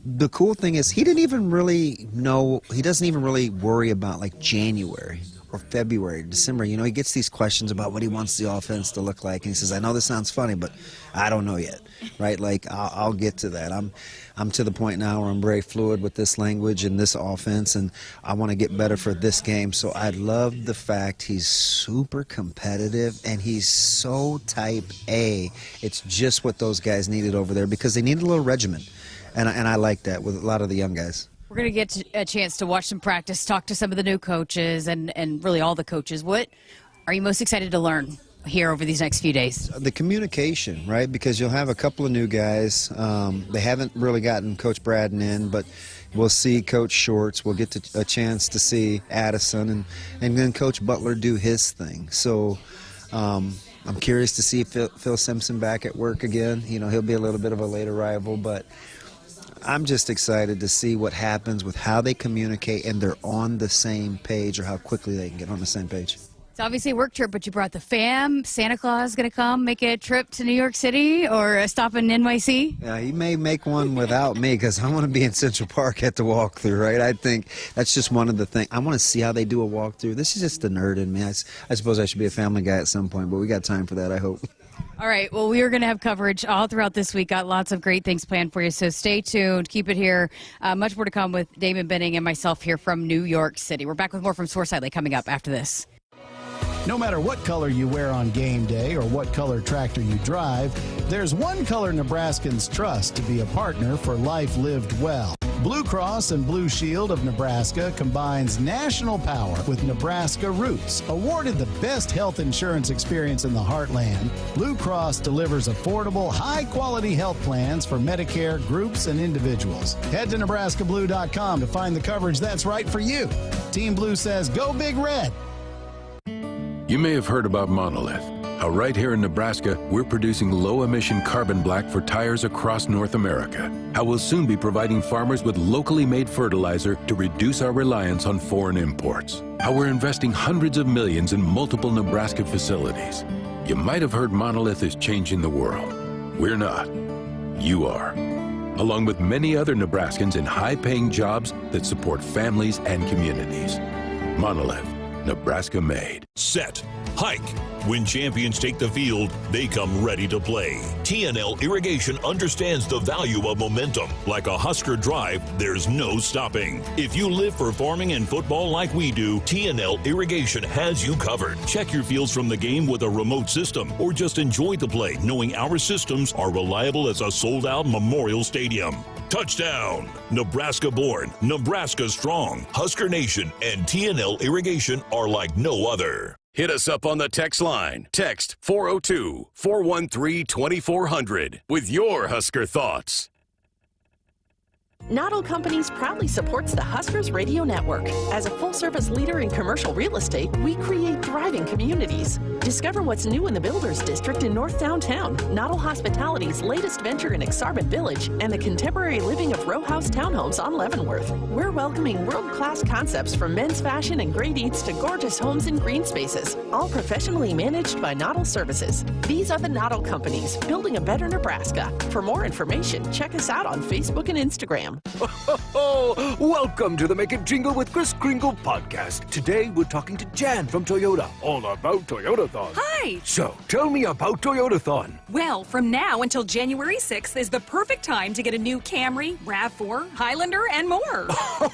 The cool thing is he doesn't even really worry about January or February, December. He gets these questions about what he wants the offense to look like, and he says, I know this sounds funny, but I don't know yet, right? I'll get to that. I'm to the point now where I'm very fluid with this language and this offense, and I want to get better for this game. So I love the fact he's super competitive, and he's so type A. It's just what those guys needed over there, because they need a little regimen, and I like that with a lot of the young guys. We're going to get a chance to watch some practice, talk to some of the new coaches, and really all the coaches. What are you most excited to learn here over these next few days? The communication, right? Because you'll have a couple of new guys. They haven't really gotten Coach Braden in, but we'll see Coach Shorts. We'll get a chance to see Addison, and then Coach Butler do his thing. So I'm curious to see Phil Simpson back at work again. He'll be a little bit of a late arrival, but I'm just excited to see what happens with how they communicate and they're on the same page, or how quickly they can get on the same page. It's obviously a work trip, but you brought the fam. Santa Claus going to come make a trip to New York City or a stop in NYC? Yeah, he may make one without me, because I want to be in Central Park at the walkthrough, right? I think that's just one of the things. I want to see how they do a walkthrough. This is just the nerd in me. I suppose I should be a family guy at some point, but we got time for that, I hope. All right. Well, we are going to have coverage all throughout this week. Got lots of great things planned for you. So stay tuned. Keep it here. Much more to come with Damon Benning and myself here from New York City. We're back with more from Source Nightly coming up after this. No matter what color you wear on game day or what color tractor you drive, there's one color Nebraskans trust to be a partner for life lived well. Blue Cross and Blue Shield of Nebraska combines national power with Nebraska roots. Awarded the best health insurance experience in the heartland, Blue Cross delivers affordable, high-quality health plans for Medicare groups and individuals. Head to nebraskablue.com to find the coverage that's right for you. Team Blue says, go Big Red. You may have heard about Monolith, how right here in Nebraska, we're producing low-emission carbon black for tires across North America, how we'll soon be providing farmers with locally made fertilizer to reduce our reliance on foreign imports, how we're investing hundreds of millions in multiple Nebraska facilities. You might have heard Monolith is changing the world. We're not. You are. Along with many other Nebraskans in high-paying jobs that support families and communities. Monolith. Nebraska made. Set. Hike. When champions take the field, they come ready to play. TNL Irrigation understands the value of momentum. Like a Husker drive, there's no stopping. If you live for farming and football like we do, TNL Irrigation has you covered. Check your fields from the game with a remote system, or just enjoy the play knowing our systems are reliable as a sold-out Memorial Stadium. Touchdown! Nebraska born, Nebraska strong. Husker Nation and TNL Irrigation are like no other. Hit us up on the text line. Text 402-413-2400 with your Husker thoughts. Noddle Companies proudly supports the Huskers Radio Network. As a full-service leader in commercial real estate, we create thriving communities. Discover what's new in the Builders District in North Downtown, Noddle Hospitality's latest venture in Aksarben Village, and the contemporary living of row house townhomes on Leavenworth. We're welcoming world-class concepts from men's fashion and great eats to gorgeous homes and green spaces, all professionally managed by Noddle Services. These are the Noddle Companies, building a better Nebraska. For more information, check us out on Facebook and Instagram. Welcome to the Make It Jingle with Chris Kringle podcast. Today we're talking to Jan from Toyota, all about Toyotathon. Hi! So, tell me about Toyotathon. Well, from now until January 6th is the perfect time to get a new Camry, RAV4, Highlander, and more.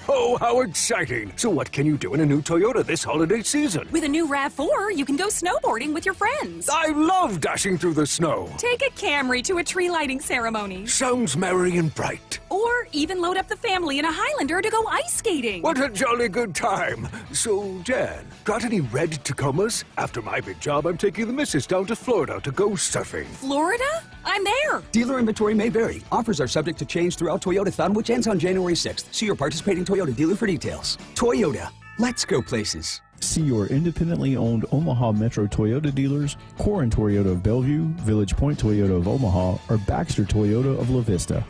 Oh, how exciting! So what can you do in a new Toyota this holiday season? With a new RAV4, you can go snowboarding with your friends. I love dashing through the snow. Take a Camry to a tree lighting ceremony. Sounds merry and bright. Or even load up the family in a Highlander to go ice skating. What a jolly good time. So, Jan, got any red Tacomas? After my big job, I'm taking the missus down to Florida to go surfing. Florida? I'm there. Dealer inventory may vary. Offers are subject to change throughout Toyotathon, which ends on January 6th. See your participating Toyota dealer for details. Toyota. Let's go places. See your independently owned Omaha Metro Toyota dealers, Corin Toyota of Bellevue, Village Point Toyota of Omaha, or Baxter Toyota of La Vista.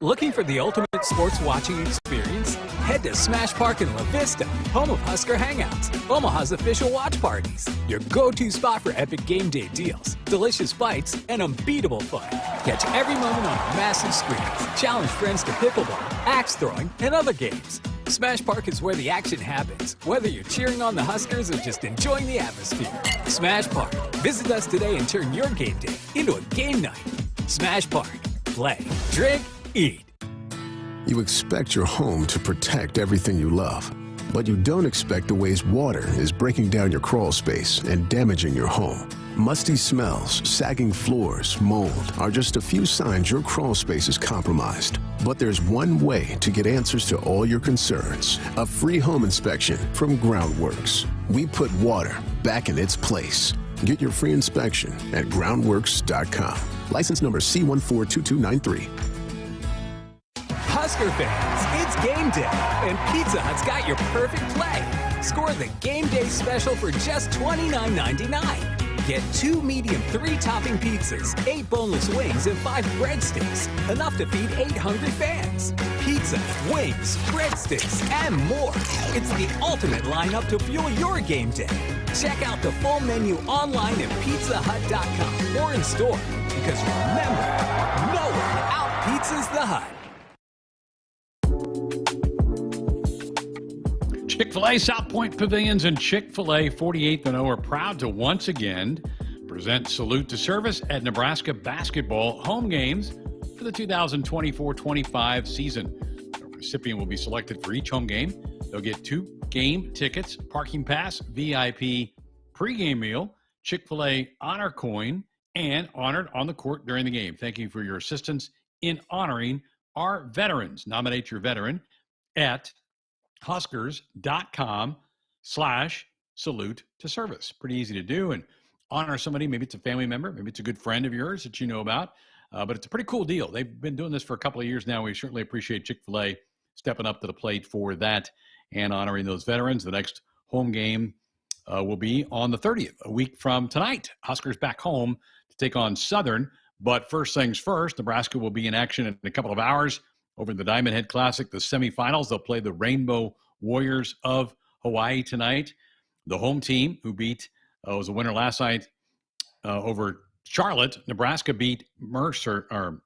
Looking for the ultimate sports watching experience? Head to Smash Park in La Vista, home of Husker Hangouts, Omaha's official watch parties. Your go-to spot for epic game day deals, delicious bites, and unbeatable fun. Catch every moment on massive screens. Challenge friends to pickleball, axe throwing, and other games. Smash Park is where the action happens, whether you're cheering on the Huskers or just enjoying the atmosphere. Smash Park. Visit us today and turn your game day into a game night. Smash Park. Play, drink, eat. You expect your home to protect everything you love, but you don't expect the ways water is breaking down your crawl space and damaging your home. Musty smells, sagging floors, mold are just a few signs your crawl space is compromised. But there's one way to get answers to all your concerns. A free home inspection from Groundworks. We put water back in its place. Get your free inspection at groundworks.com. License number C142293. Husker fans, it's game day, and Pizza Hut's got your perfect play. Score the game day special for just $29.99. Get 2 medium 3-topping pizzas, 8 boneless wings, and 5 breadsticks. Enough to feed 8 hungry fans. Pizza, wings, breadsticks, and more. It's the ultimate lineup to fuel your game day. Check out the full menu online at pizzahut.com or in store. Because remember, no one out-pizzas the Hut. Chick-fil-A, South Point Pavilions, and Chick-fil-A 48th and O are proud to once again present Salute to Service at Nebraska basketball home games for the 2024-25 season. A recipient will be selected for each home game. They'll get 2 game tickets, parking pass, VIP pregame meal, Chick-fil-A honor coin, and honored on the court during the game. Thank you for your assistance in honoring our veterans. Nominate your veteran at huskers.com/salute to service. Pretty easy to do, and honor somebody. Maybe it's a family member, maybe it's a good friend of yours that you know about, but it's a pretty cool deal. They've been doing this for a couple of years now. We certainly appreciate Chick-fil-A stepping up to the plate for that and honoring those veterans. The next home game will be on the 30th, a week from tonight. Huskers back home to take on Southern. But first things first, Nebraska will be in action in a couple of hours over the Diamond Head Classic, the semifinals. They'll play the Rainbow Warriors of Hawaii tonight. The home team, who was a winner last night over Charlotte. Nebraska beat Mercer, or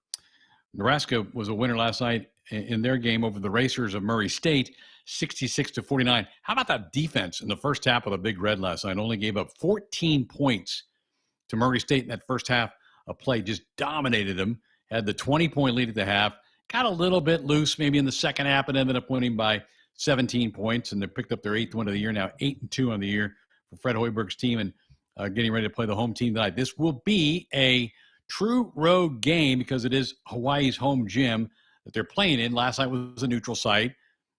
Nebraska was a winner last night in their game over the Racers of Murray State, 66-49. How about that defense in the first half of the Big Red last night? Only gave up 14 points to Murray State in that first half of play. Just dominated them. Had the 20-point lead at the half. Got a little bit loose maybe in the second half and ended up winning by 17 points. And they picked up their 8th win of the year now, 8-2 on the year for Fred Hoiberg's team, and getting ready to play the home team tonight. This will be a true road game because it is Hawaii's home gym that they're playing in. Last night was a neutral site,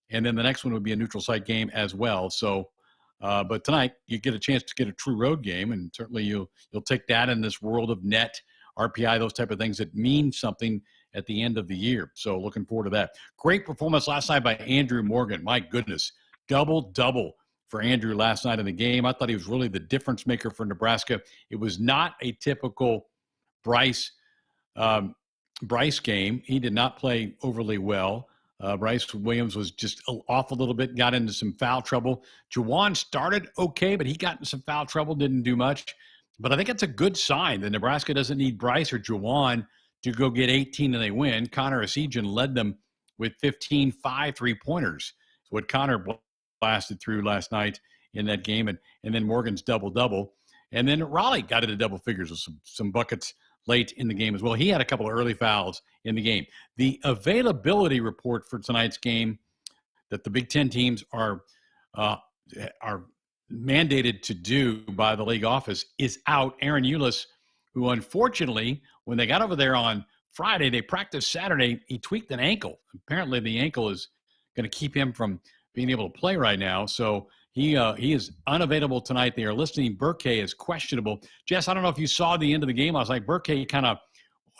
and then the next one would be a neutral site game as well. So, but tonight you get a chance to get a true road game, and certainly you'll take that in this world of net, RPI, those type of things that mean something at the end of the year. So looking forward to that. Great performance last night by Andrew Morgan. My goodness, double for Andrew last night in the game. I thought he was really the difference maker for Nebraska. It was not a typical Bryce game. He did not play overly well. Bryce Williams was just off a little bit, got into some foul trouble. Juwan started okay, but he got into some foul trouble, didn't do much. But I think it's a good sign that Nebraska doesn't need Bryce or Juwan to go get 18 and they win. Connor Esigian led them with 15 5 3-pointers. So what Connor blasted through last night in that game, and then Morgan's double-double. And then Raleigh got into double figures with some buckets late in the game as well. He had a couple of early fouls in the game. The availability report for tonight's game that the Big Ten teams are mandated to do by the league office is out. Aaron Eulis, who unfortunately, when they got over there on Friday, they practiced Saturday, he tweaked an ankle. Apparently the ankle is going to keep him from being able to play right now. So he is unavailable tonight. They are listing Burkay as questionable. Jess, I don't know if you saw the end of the game. I was like, Burkay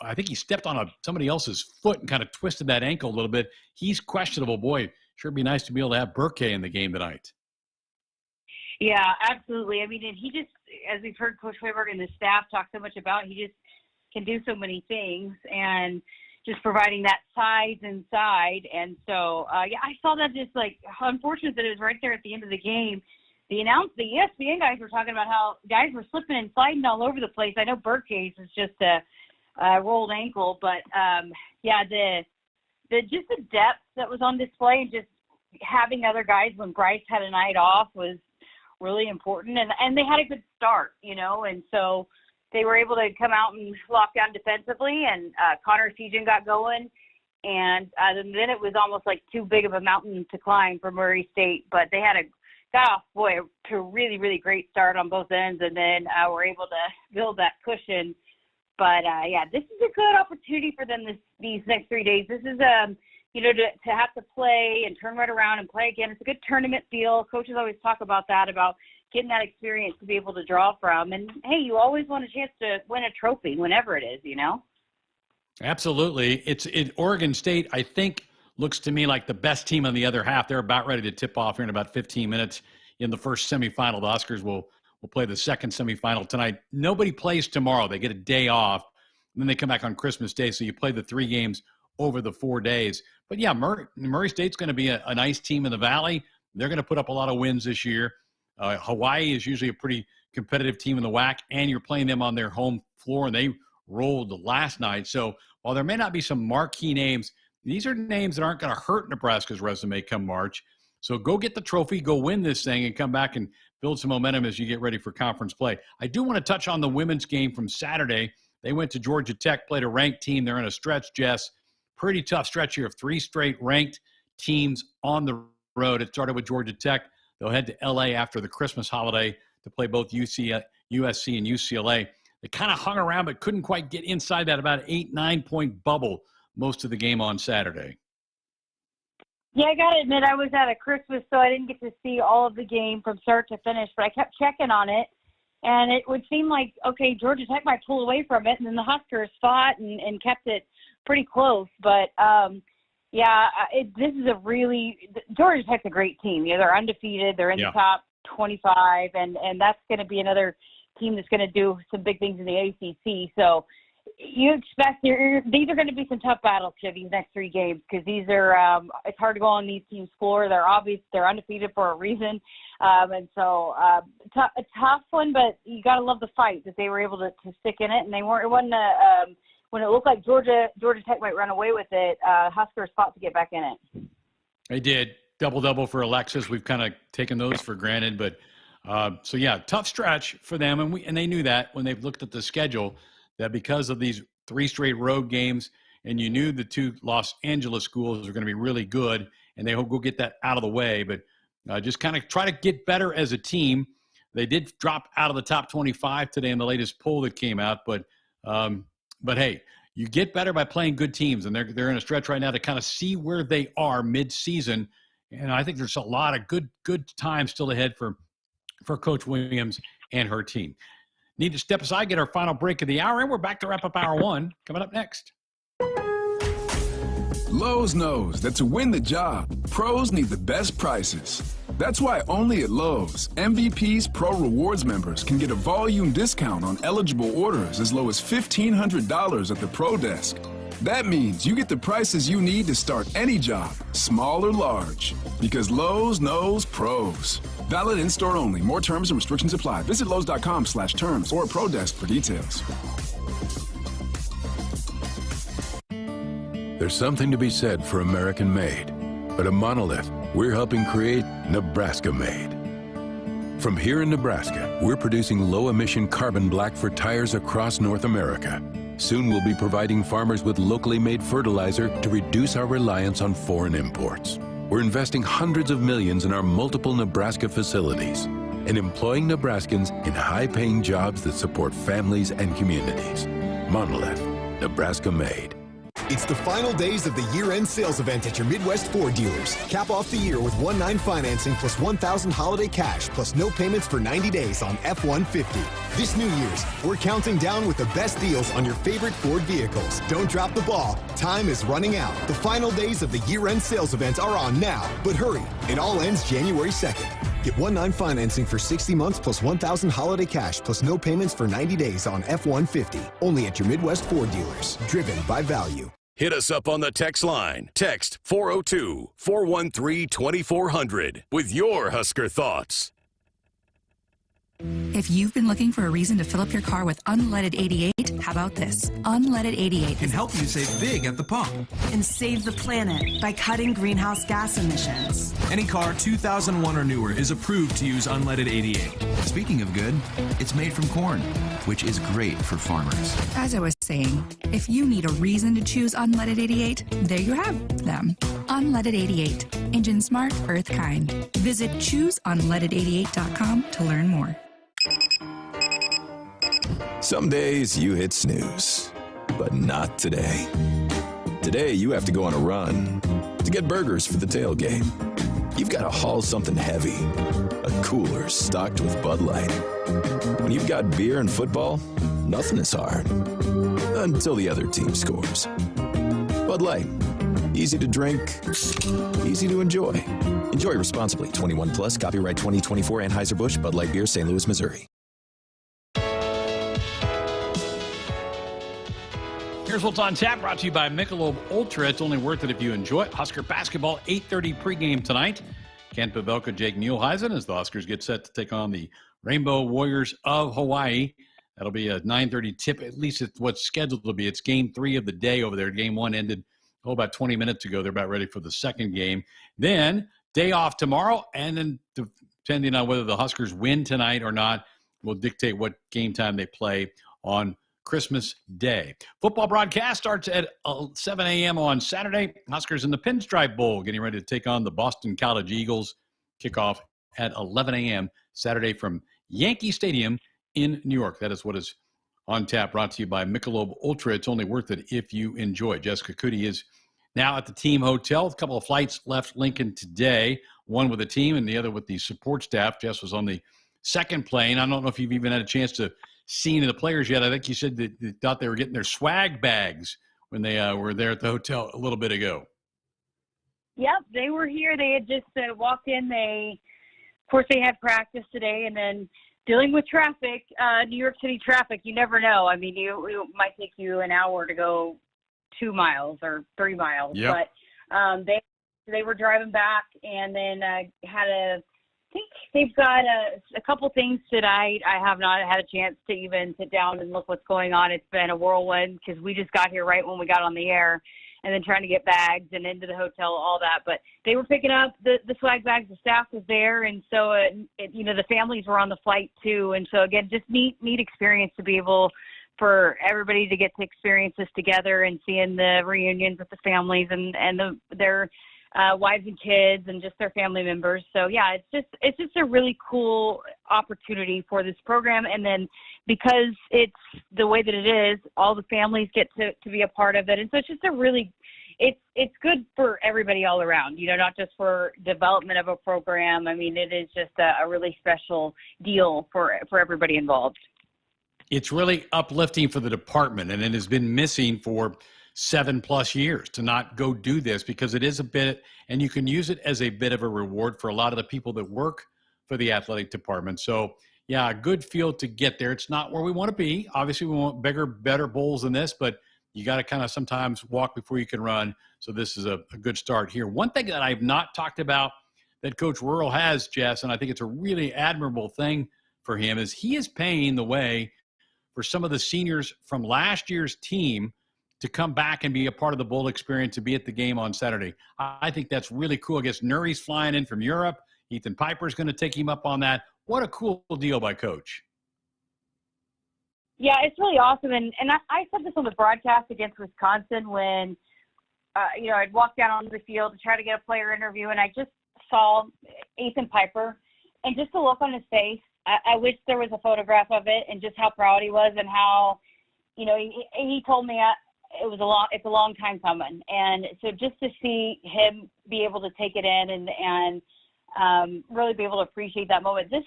I think he stepped on somebody else's foot and kind of twisted that ankle a little bit. He's questionable. Boy, sure be nice to be able to have Burkay in the game tonight. Yeah, absolutely. I mean, and he just, as we've heard Coach Hoiberg and the staff talk so much about, he just can do so many things, and just providing that size inside. And so, I saw that, just like how unfortunate that it was right there at the end of the game. The ESPN guys were talking about how guys were slipping and sliding all over the place. I know Burkay's is just a rolled ankle, but the depth that was on display, and just having other guys when Bryce had a night off was really important, and they had a good start, and so they were able to come out and lock down defensively, and Connor Esigian got going, and then it was almost like too big of a mountain to climb for Murray State, but they got off to a really, really great start on both ends, and then were able to build that cushion. But this is a good opportunity for them these next 3 days. This is to have to play and turn right around and play again. It's a good tournament feel. Coaches always talk about that, about getting that experience to be able to draw from. And, hey, you always want a chance to win a trophy whenever it is, Absolutely. It's Oregon State, I think, looks to me like the best team on the other half. They're about ready to tip off here in about 15 minutes in the first semifinal. The Huskers will play the second semifinal tonight. Nobody plays tomorrow. They get a day off, and then they come back on Christmas Day. So you play the 3 games over the 4 days. But, yeah, Murray State's going to be a nice team in the Valley. They're going to put up a lot of wins this year. Hawaii is usually a pretty competitive team in the WAC, and you're playing them on their home floor, and they rolled last night. So while there may not be some marquee names, these are names that aren't going to hurt Nebraska's resume come March. So go get the trophy, go win this thing, and come back and build some momentum as you get ready for conference play. I do want to touch on the women's game from Saturday. They went to Georgia Tech, played a ranked team. They're in a stretch, Jess. Pretty tough stretch here of 3 straight ranked teams on the road. It started with Georgia Tech. They'll head to L.A. after the Christmas holiday to play both USC and UCLA. They kind of hung around but couldn't quite get inside that about 8-9 point bubble most of the game on Saturday. Yeah, I got to admit, I was at a Christmas, so I didn't get to see all of the game from start to finish, but I kept checking on it, and it would seem like, okay, Georgia Tech might pull away from it, and then the Huskers fought and kept it pretty close. But, this is a really – Georgia Tech's a great team. You know, they're undefeated. They're in the top 25, and that's going to be another team that's going to do some big things in the ACC. So you expect these are going to be some tough battles here, these next 3 games, because these are it's hard to go on these teams' floor. They're undefeated for a reason, and so a tough one. But you got to love the fight that they were able to stick in it, and they weren't. It wasn't when it looked like Georgia Tech might run away with it. Huskers fought to get back in it. They did. Double for Alexis. We've kind of taken those for granted, but tough stretch for them, and they knew that when they've looked at the schedule, that because of these 3 straight road games, and you knew the 2 Los Angeles schools are going to be really good, and they will go get that out of the way. But just kind of try to get better as a team. They did drop out of the top 25 today in the latest poll that came out, but hey, you get better by playing good teams, and they're in a stretch right now to kind of see where they are mid-season. And I think there's a lot of good time still ahead for Coach Williams and her team. Need to step aside, get our final break of the hour, and we're back to wrap up hour 1. Coming up next. Lowe's knows that to win the job, pros need the best prices. That's why only at Lowe's, MVP's Pro Rewards members can get a volume discount on eligible orders as low as $1,500 at the Pro Desk. That means you get the prices you need to start any job, small or large. Because Lowe's knows pros. Valid in-store only. More terms and restrictions apply. Visit Lowe's.com/terms or Pro Desk for details. There's something to be said for American-made. But at Monolith, we're helping create Nebraska-made. From here in Nebraska, we're producing low-emission carbon black for tires across North America. Soon we'll be providing farmers with locally made fertilizer to reduce our reliance on foreign imports. We're investing hundreds of millions in our multiple Nebraska facilities and employing Nebraskans in high-paying jobs that support families and communities. Monolith, Nebraska-made. It's the final days of the year-end sales event at your Midwest Ford dealers. Cap off the year with 1.9 financing plus $1,000 holiday cash plus no payments for 90 days on F-150. This New Year's, we're counting down with the best deals on your favorite Ford vehicles. Don't drop the ball. Time is running out. The final days of the year-end sales event are on now. But hurry, it all ends January 2nd. Get 1.9 financing for 60 months plus $1,000 holiday cash plus no payments for 90 days on F-150. Only at your Midwest Ford dealers. Driven by value. Hit us up on the text line. Text 402-413-2400 with your Husker thoughts. If you've been looking for a reason to fill up your car with unleaded 88, how about this? Unleaded 88 can help you save big at the pump. And save the planet by cutting greenhouse gas emissions. Any car 2001 or newer is approved to use unleaded 88. Speaking of good, it's made from corn, which is great for farmers. As I was saying, if you need a reason to choose unleaded 88, there you have them. Unleaded 88. Engine smart, earth kind. Visit chooseunleaded88.com to learn more. Some days you hit snooze, but not today. Today you have to go on a run to get burgers for the tailgate. You've got to haul something heavy, a cooler stocked with Bud Light. When you've got beer and football, nothing is hard until the other team scores. Bud Light, easy to drink, easy to enjoy. Enjoy responsibly. 21 plus. Copyright 2024 Anheuser-Busch Bud Light Beer, St. Louis, Missouri. Here's what's on tap, brought to you by Michelob Ultra. It's only worth it if you enjoy it. Husker basketball, 8:30 pregame tonight. Kent Pavelka, Jake Muehlheisen as the Huskers get set to take on the Rainbow Warriors of Hawaii. That'll be a 9:30 tip. At least it's what's scheduled to be. It's game 3 of the day over there. Game 1 ended about 20 minutes ago. They're about ready for the second game. Then day off tomorrow, and then depending on whether the Huskers win tonight or not will dictate what game time they play on Christmas Day. Football broadcast starts at 7 a.m. on Saturday. Huskers in the Pinstripe Bowl getting ready to take on the Boston College Eagles. Kickoff at 11 a.m. Saturday from Yankee Stadium in New York. That is what is on tap, brought to you by Michelob Ultra. It's only worth it if you enjoy. Jessica Coody is now at the team hotel. A couple of flights left Lincoln today, one with the team and the other with the support staff. Jess was on the second plane. I don't know if you've even had a chance to see any of the players yet. I think you said that they thought they were getting their swag bags when they were there at the hotel a little bit ago. Yep, they were here. They had just walked in. Of course, they had practice today, and then dealing with traffic, New York City traffic, you never know. I mean, it might take you an hour to go 2 miles or 3 miles. Yep. But they were driving back, and then I think they've got a couple things that I have not had a chance to even sit down and look what's going on. It's been a whirlwind because we just got here right when we got on the air, and then trying to get bags and into the hotel, all that. But they were picking up the swag bags. The staff was there, and so the families were on the flight too. And so again, just neat experience to be able for everybody to get to experience this together and seeing the reunions with the families and their wives and kids and just their family members. So yeah, it's just a really cool opportunity for this program. And then because it's the way that it is, all the families get to be a part of it. And so it's just it's good for everybody all around, not just for development of a program. I mean, it is just a really special deal for everybody involved. It's really uplifting for the department, and it has been missing for 7+ years to not go do this, because it is a bit, and you can use it as a bit of a reward for a lot of the people that work for the athletic department. So yeah, a good field to get there. It's not where we want to be. Obviously we want bigger, better bowls than this, but you got to kind of sometimes walk before you can run. So this is a good start here. One thing that I've not talked about that Coach Rural has, Jess, and I think it's a really admirable thing for him, is he is paying the way for some of the seniors from last year's team to come back and be a part of the bowl experience, to be at the game on Saturday. I think that's really cool. I guess Nuri's flying in from Europe. Ethan Piper's going to take him up on that. What a cool deal by Coach. Yeah, it's really awesome. And I said this on the broadcast against Wisconsin when, I'd walk down onto the field to try to get a player interview, and I just saw Ethan Piper, and just the look on his face, I wish there was a photograph of it, and just how proud he was, and how, he told me it's a long time coming. And so just to see him be able to take it in and really be able to appreciate that moment. This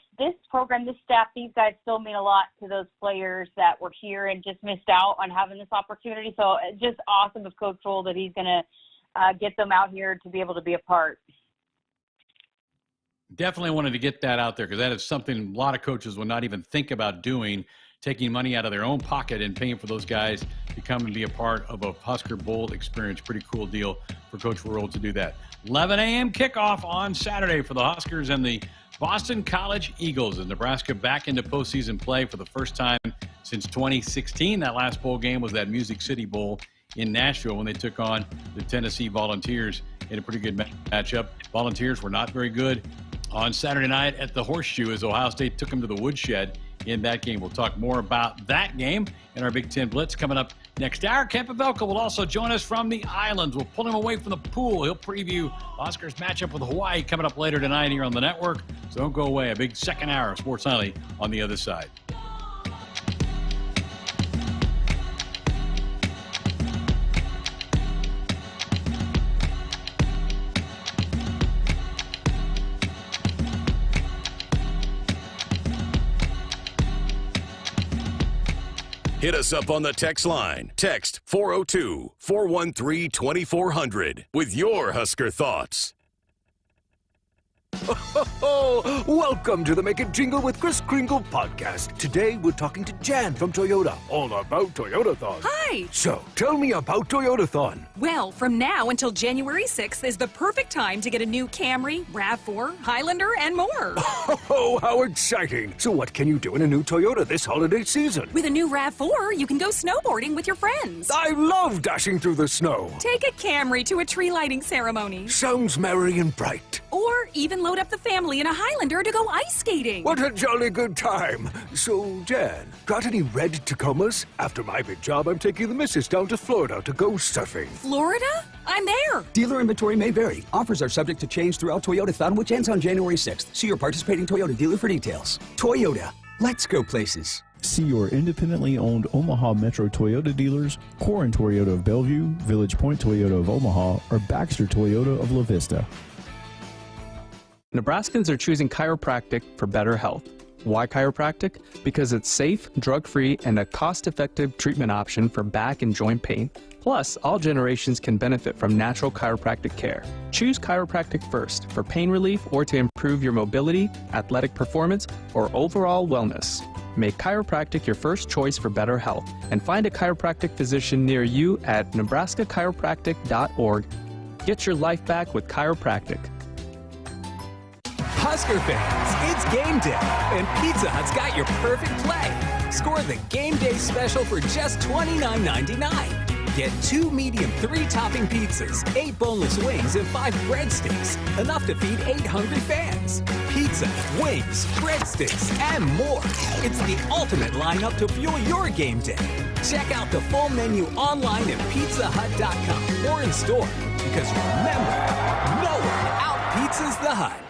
program, this staff, these guys still mean a lot to those players that were here and just missed out on having this opportunity. So it's just awesome of Coach Roll that he's going to get them out here to be able to be a part. Definitely wanted to get that out there, because that is something a lot of coaches will not even think about doing, taking money out of their own pocket and paying for those guys to come and be a part of a Husker Bowl experience. Pretty cool deal for Coach Rural to do that. 11 a.m. kickoff on Saturday for the Huskers and the Boston College Eagles, as Nebraska back into postseason play for the first time since 2016. That last bowl game was that Music City Bowl in Nashville when they took on the Tennessee Volunteers in a pretty good matchup. Volunteers were not very good on Saturday night at the Horseshoe, as Ohio State took them to the woodshed in that game. We'll talk more about that game in our Big Ten Blitz coming up next hour. Pavelka will also join us from the islands. We'll pull him away from the pool. He'll preview Oscar's matchup with Hawaii coming up later tonight here on the network. So don't go away. A big second hour of Sports Nightly on the other side. Hit us up on the text line. Text 402-413-2400 with your Husker thoughts. Welcome to the Make It Jingle with Kris Kringle podcast. Today we're talking to Jan from Toyota, all about Toyotathon. Hi! So, tell me about Toyotathon. Well, from now until January 6th is the perfect time to get a new Camry, RAV4, Highlander, and more. Oh, how exciting! So what can you do in a new Toyota this holiday season? With a new RAV4, you can go snowboarding with your friends. I love dashing through the snow. Take a Camry to a tree lighting ceremony. Sounds merry and bright. Or even load up the family in a Highlander to go ice skating. What a jolly good time. So, Jan, got any red Tacomas? After my big job, I'm taking the missus down to Florida to go surfing. Florida? I'm there. Dealer inventory may vary. Offers are subject to change throughout Toyota-thon, which ends on January 6th. See your participating Toyota dealer for details. Toyota. Let's go places. See your independently owned Omaha Metro Toyota dealers, Corin Toyota of Bellevue, Village Point Toyota of Omaha, or Baxter Toyota of La Vista. Nebraskans are choosing chiropractic for better health. Why chiropractic? Because it's safe, drug-free, and a cost-effective treatment option for back and joint pain. Plus, all generations can benefit from natural chiropractic care. Choose chiropractic first for pain relief or to improve your mobility, athletic performance, or overall wellness. Make chiropractic your first choice for better health and find a chiropractic physician near you at nebraska-chiropractic.org. Get your life back with chiropractic. Husker fans, it's game day, and Pizza Hut's got your perfect play. Score the game day special for just $29.99. Get 2 medium 3-topping pizzas, 8 boneless wings, and 5 breadsticks. Enough to feed 8 hungry fans. Pizza, wings, breadsticks, and more. It's the ultimate lineup to fuel your game day. Check out the full menu online at pizzahut.com or in store. Because remember, no one out-pizzas the Hut.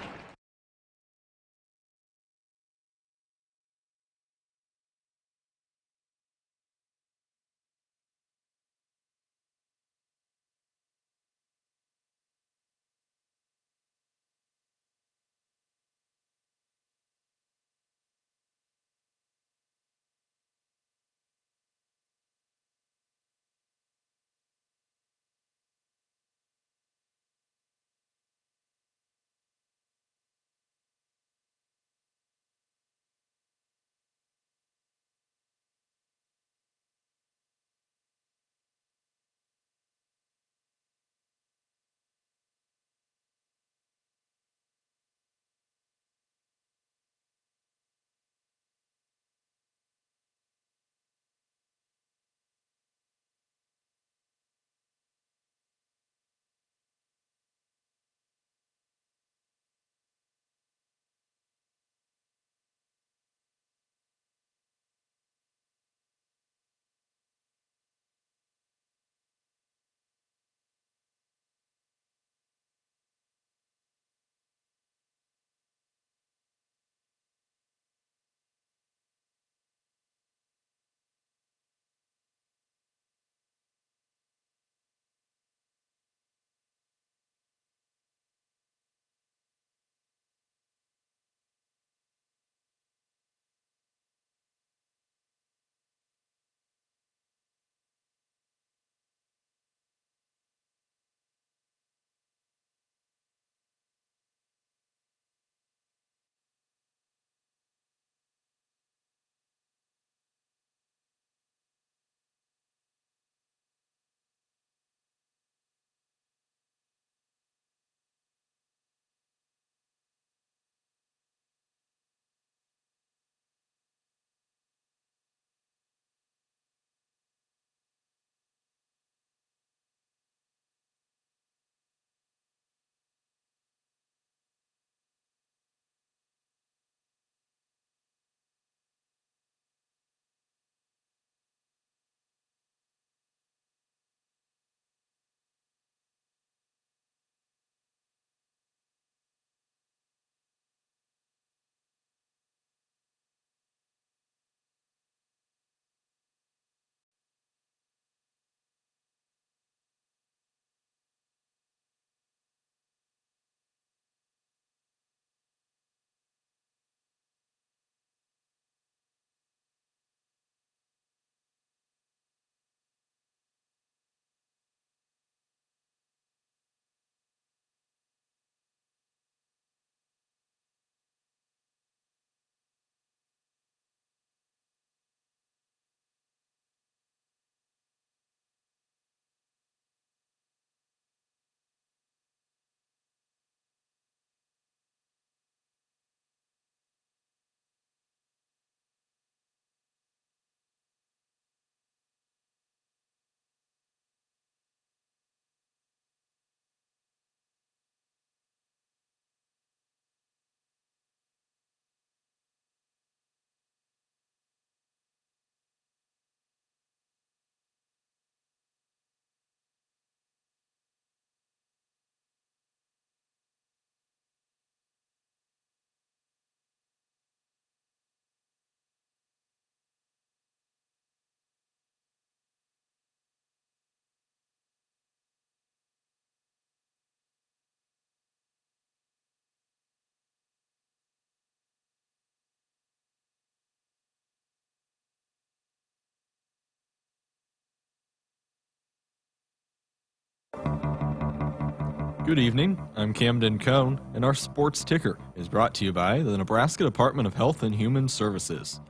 Good evening, I'm Camden Cohn, and our sports ticker is brought to you by the Nebraska Department of Health and Human Services.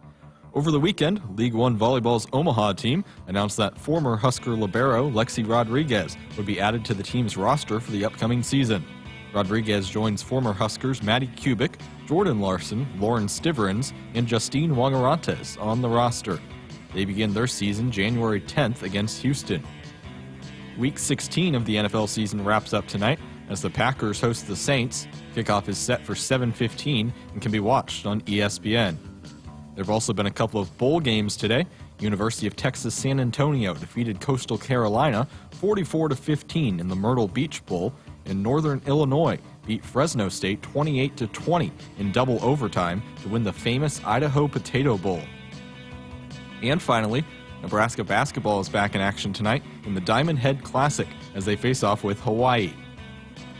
Over the weekend, League One Volleyball's Omaha team announced that former Husker libero Lexi Rodriguez would be added to the team's roster for the upcoming season. Rodriguez joins former Huskers Maddie Kubik, Jordan Larson, Lauren Stiverins, and Justine Wangarantes on the roster. They begin their season January 10th against Houston. Week 16 of the NFL season wraps up tonight as the Packers host the Saints. Kickoff is set for 7:15 and can be watched on ESPN. There have also been a couple of bowl games today. University of Texas San Antonio defeated Coastal Carolina 44-15 in the Myrtle Beach Bowl, and Northern Illinois beat Fresno State 28-20 in double overtime to win the famous Idaho Potato Bowl. And finally, Nebraska basketball is back in action tonight in the Diamond Head Classic as they face off with Hawaii.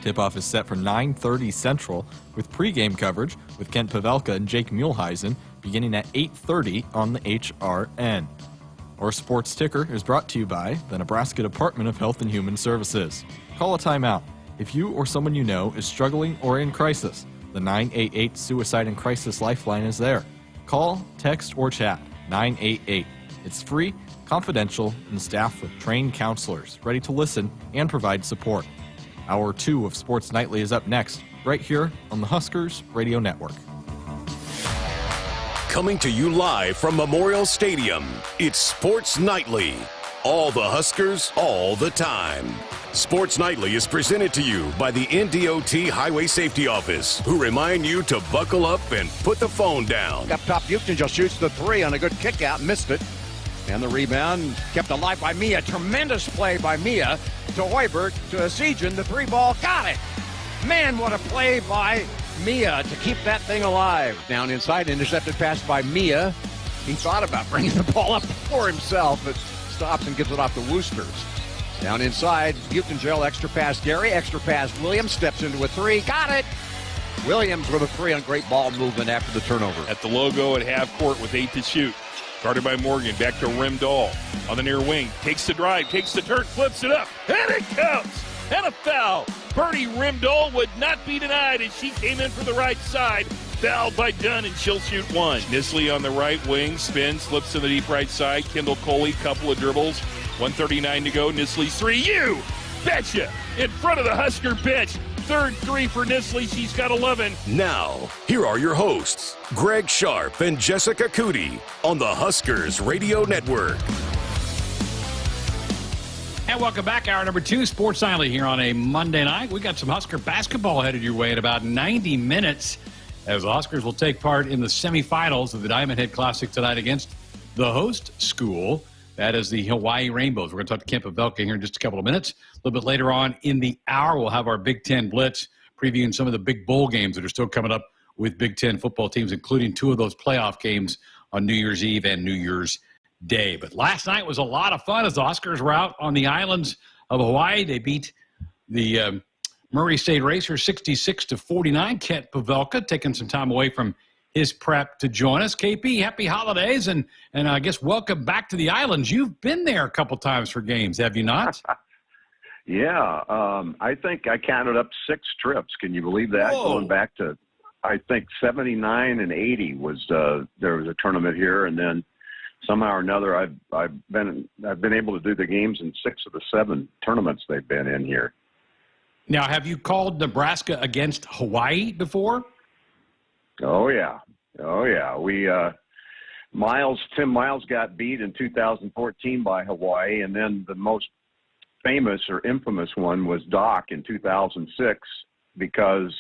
Tip-off is set for 9:30 Central with pregame coverage with Kent Pavelka and Jake Muehlheisen beginning at 8:30 on the HRN. Our sports ticker is brought to you by the Nebraska Department of Health and Human Services. Call a timeout if you or someone you know is struggling or in crisis. The 988 Suicide and Crisis Lifeline is there. Call, text, or chat 988. It's free, confidential, and staffed with trained counselors ready to listen and provide support. Hour 2 of Sports Nightly is up next, right here on the Huskers Radio Network. Coming to you live from Memorial Stadium, it's Sports Nightly. All the Huskers, all the time. Sports Nightly is presented to you by the NDOT Highway Safety Office, who remind you to buckle up and put the phone down. Up top, Houston just shoots the three on a good kick out, missed it. And the rebound kept alive by Mia. Tremendous play by Mia to Hoiberg to Asijan. The three ball, got it. Man, what a play by Mia to keep that thing alive. Down inside, intercepted pass by Mia. He thought about bringing the ball up for himself, but stops and gives it off to Woosters. Down inside, Houston Jail, extra pass Gary, extra pass Williams, steps into a three, got it. Williams with a three on great ball movement after the turnover. At the logo at half court with 8 to shoot. Guarded by Morgan, back to Rimdahl on the near wing. Takes the drive, takes the turn, flips it up, and it counts! And a foul. Bernie Rimdahl would not be denied as she came in for the right side. Fouled by Dunn, and she'll shoot one. Nisley on the right wing, spins, slips to the deep right side. Kendall Coley, couple of dribbles. 1:39 to go. Nisley's three. You betcha! In front of the Husker bench. Third three for Nisley. She's got 11. Now, here are your hosts, Greg Sharpe and Jessica Coody on the Huskers Radio Network. And welcome back. Hour number 2, Sports Nightly here on a Monday night. We got some Husker basketball headed your way in about 90 minutes as the Huskers will take part in the semifinals of the Diamond Head Classic tonight against the host school. That is the Hawaii Rainbows. We're going to talk to Kent Pavelka here in just a couple of minutes. A little bit later on in the hour, we'll have our Big Ten Blitz previewing some of the big bowl games that are still coming up with Big Ten football teams, including 2 of those playoff games on New Year's Eve and New Year's Day. But last night was a lot of fun as the Huskers were out on the islands of Hawaii. They beat the Murray State Racers 66-49. Kent Pavelka taking some time away from his prep to join us. KP, happy holidays, and I guess welcome back to the islands. You've been there a couple times for games, have you not? Yeah, I think I counted up 6 trips. Can you believe that? Whoa. Going back to, I think 79 and 80 was there was a tournament here, and then somehow or another I've been able to do the games in 6 of the 7 tournaments they've been in here. Now, have you called Nebraska against Hawaii before? Oh yeah. We Tim Miles got beat in 2014 by Hawaii, and then the most famous or infamous one was Doc in 2006, because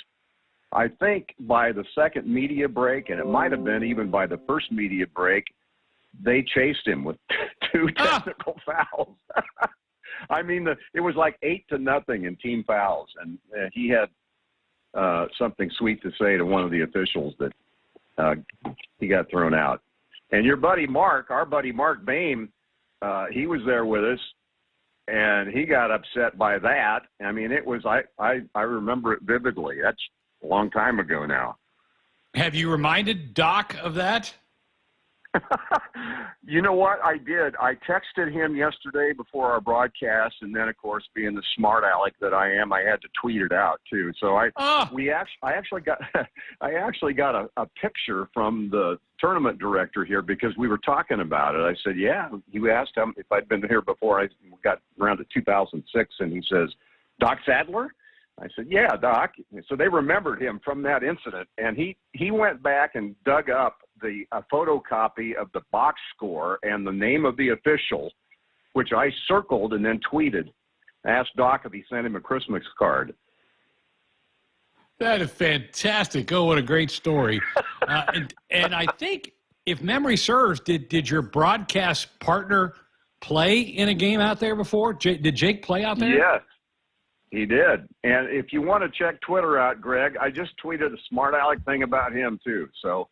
I think by the second media break, and it might have been even by the first media break, they chased him with 2 technical fouls. I mean, it was like 8-0 in team fouls, and he had something sweet to say to one of the officials that he got thrown out. And your buddy Mark, our buddy Mark Boehm, he was there with us, and he got upset by that. I mean, it was I remember it vividly. That's a long time ago now. Have you reminded Doc of that? You know what? I did. I texted him yesterday before our broadcast, and then, of course, being the smart aleck that I am, I had to tweet it out too. So I actually got a picture from the tournament director here because we were talking about it. I said, "Yeah." You asked him if I'd been here before. I got around to 2006, and he says, "Doc Sadler?" I said, "Yeah, Doc." So they remembered him from that incident, and he went back and dug up a photocopy of the box score and the name of the official, which I circled and then tweeted. Asked Doc if he sent him a Christmas card. That is fantastic. Oh, what a great story. And I think, if memory serves, did your broadcast partner play in a game out there before? Did Jake play out there? Yes, he did. And if you want to check Twitter out, Greg, I just tweeted a smart aleck thing about him too. So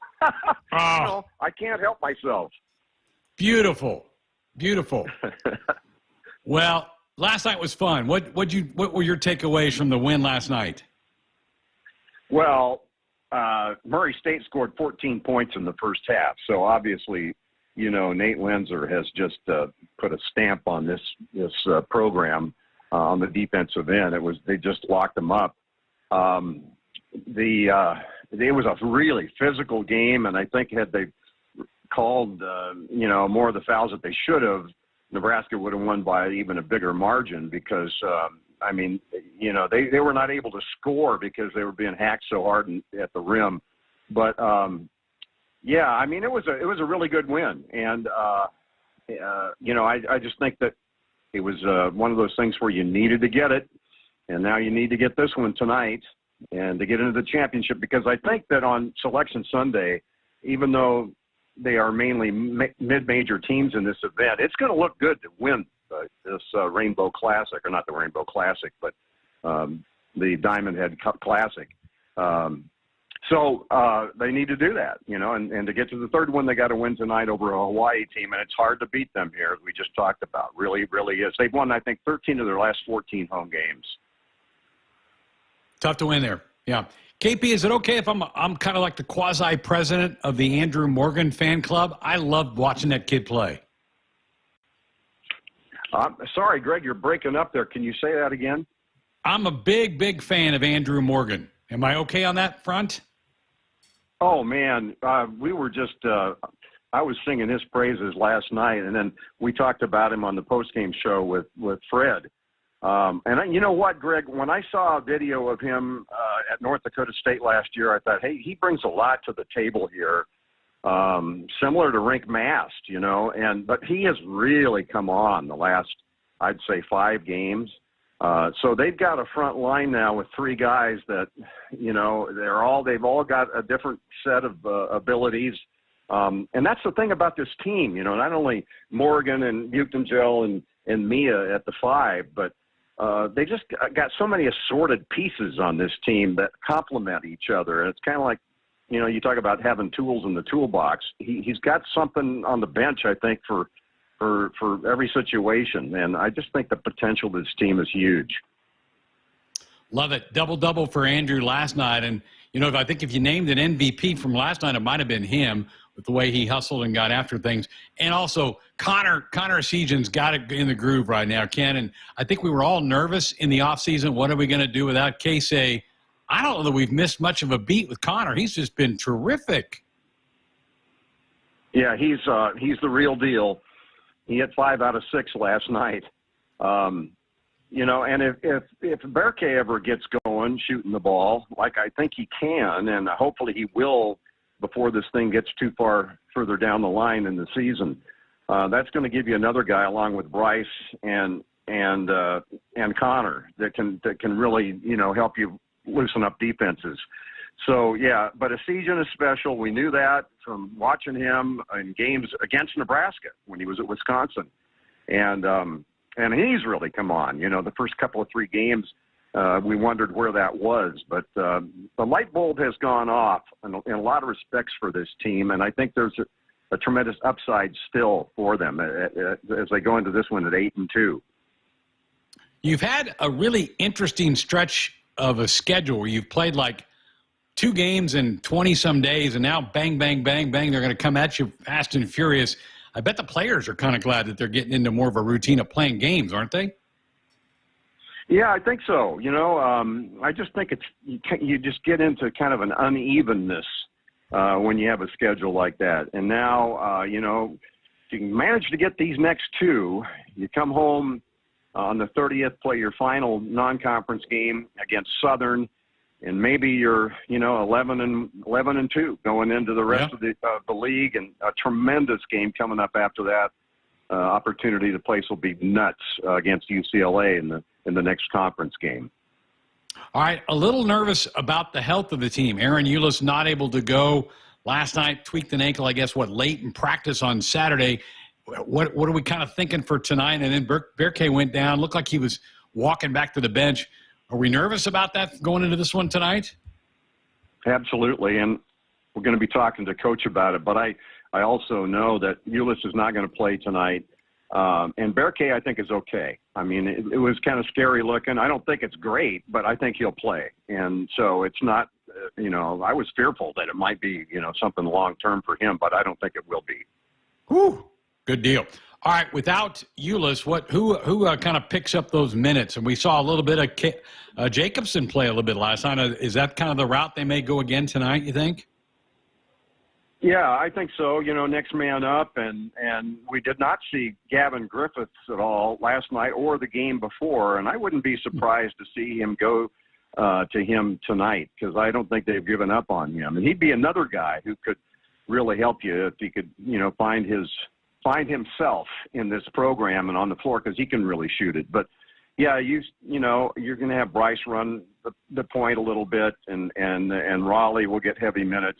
I can't help myself. Beautiful. Well, last night was fun. What were your takeaways from the win last night? Well, Murray State scored 14 points in the first half. So obviously, Nate Windsor has just put a stamp on this program on the defensive end. They just locked them up. It was a really physical game, and I think had they called more of the fouls that they should have, Nebraska would have won by even a bigger margin because they were not able to score because they were being hacked so hard at the rim. But it was a really good win, and I just think that it was one of those things where you needed to get it, and now you need to get this one tonight and to get into the championship, because I think that on Selection Sunday, even though they are mainly mid-major teams in this event, it's going to look good to win this Rainbow Classic, or not the Rainbow Classic, but the Diamond Head Cup Classic. So they need to do that, and to get to the third one, they got to win tonight over a Hawaii team, and it's hard to beat them here, as we just talked about. Really, really is. They've won, I think, 13 of their last 14 home games. Tough to win there. Yeah. KP, is it okay if I'm kind of like the quasi-president of the Andrew Morgan fan club? I loved watching that kid play. Sorry, Greg, you're breaking up there. Can you say that again? I'm a big, big fan of Andrew Morgan. Am I okay on that front? Oh, man. We were just I was singing his praises last night, and then we talked about him on the postgame show with Fred. And you know what, Greg, when I saw a video of him at North Dakota State last year, I thought, hey, he brings a lot to the table here, similar to Rink Mast, but he has really come on the last, I'd say, 5 games. So they've got a front line now with 3 guys that, they've all got a different set of abilities. And that's the thing about this team, not only Morgan and Buchtengel and Mia at the 5, but they just got so many assorted pieces on this team that complement each other. And it's kind of like, you talk about having tools in the toolbox. He's got something on the bench, I think, for every situation. And I just think the potential of this team is huge. Love it. Double-double for Andrew last night. And, I think if you named an MVP from last night, it might have been him, with the way he hustled and got after things. And also, Connor Sejan's got it in the groove right now, Ken. And I think we were all nervous in the offseason. What are we going to do without Casey? I don't know that we've missed much of a beat with Connor. He's just been terrific. Yeah, he's the real deal. He hit 5 out of 6 last night. And if Berke ever gets going shooting the ball, like I think he can, and hopefully he will before this thing gets too far further down the line in the season, that's going to give you another guy along with Bryce and Connor that can really help you loosen up defenses. So yeah, but Sejan is special. We knew that from watching him in games against Nebraska when he was at Wisconsin, and he's really come on. The first couple of 3 games. We wondered where that was, but the light bulb has gone off in a lot of respects for this team, and I think there's a tremendous upside still for them as they go into this one at 8-2. You've had a really interesting stretch of a schedule where you've played like 2 games in 20-some days, and now bang, bang, bang, bang, they're going to come at you fast and furious. I bet the players are kind of glad that they're getting into more of a routine of playing games, aren't they? Yeah, I think so. I just think you just get into kind of an unevenness when you have a schedule like that. And now, if you can manage to get these next 2, you come home on the 30th, play your final non-conference game against Southern, and maybe you're 11-2 going into the rest of the league, and a tremendous game coming up after that. Opportunity. The place will be nuts against UCLA in the next conference game. All right, a little nervous about the health of the team. Aaron Eulis not able to go last night, tweaked an ankle, I guess, late in practice on Saturday. What are we kind of thinking for tonight? And then Berke went down, looked like he was walking back to the bench. Are we nervous about that going into this one tonight? Absolutely, and we're going to be talking to Coach about it, but I also know that Eulis is not going to play tonight. And Berke, I think, is okay. I mean, it was kind of scary looking. I don't think it's great, but I think he'll play. And so it's not, I was fearful that it might be, something long-term for him, but I don't think it will be. Whew, good deal. All right, without Eulis, who kind of picks up those minutes? And we saw a little bit of Jacobson play a little bit last night. Is that kind of the route they may go again tonight, you think? Yeah, I think so. Next man up, and we did not see Gavin Griffiths at all last night or the game before, and I wouldn't be surprised to see him go to him tonight, because I don't think they've given up on him. And he'd be another guy who could really help you if he could, find himself in this program and on the floor, because he can really shoot it. But yeah, you're going to have Bryce run the point a little bit, and Raleigh will get heavy minutes.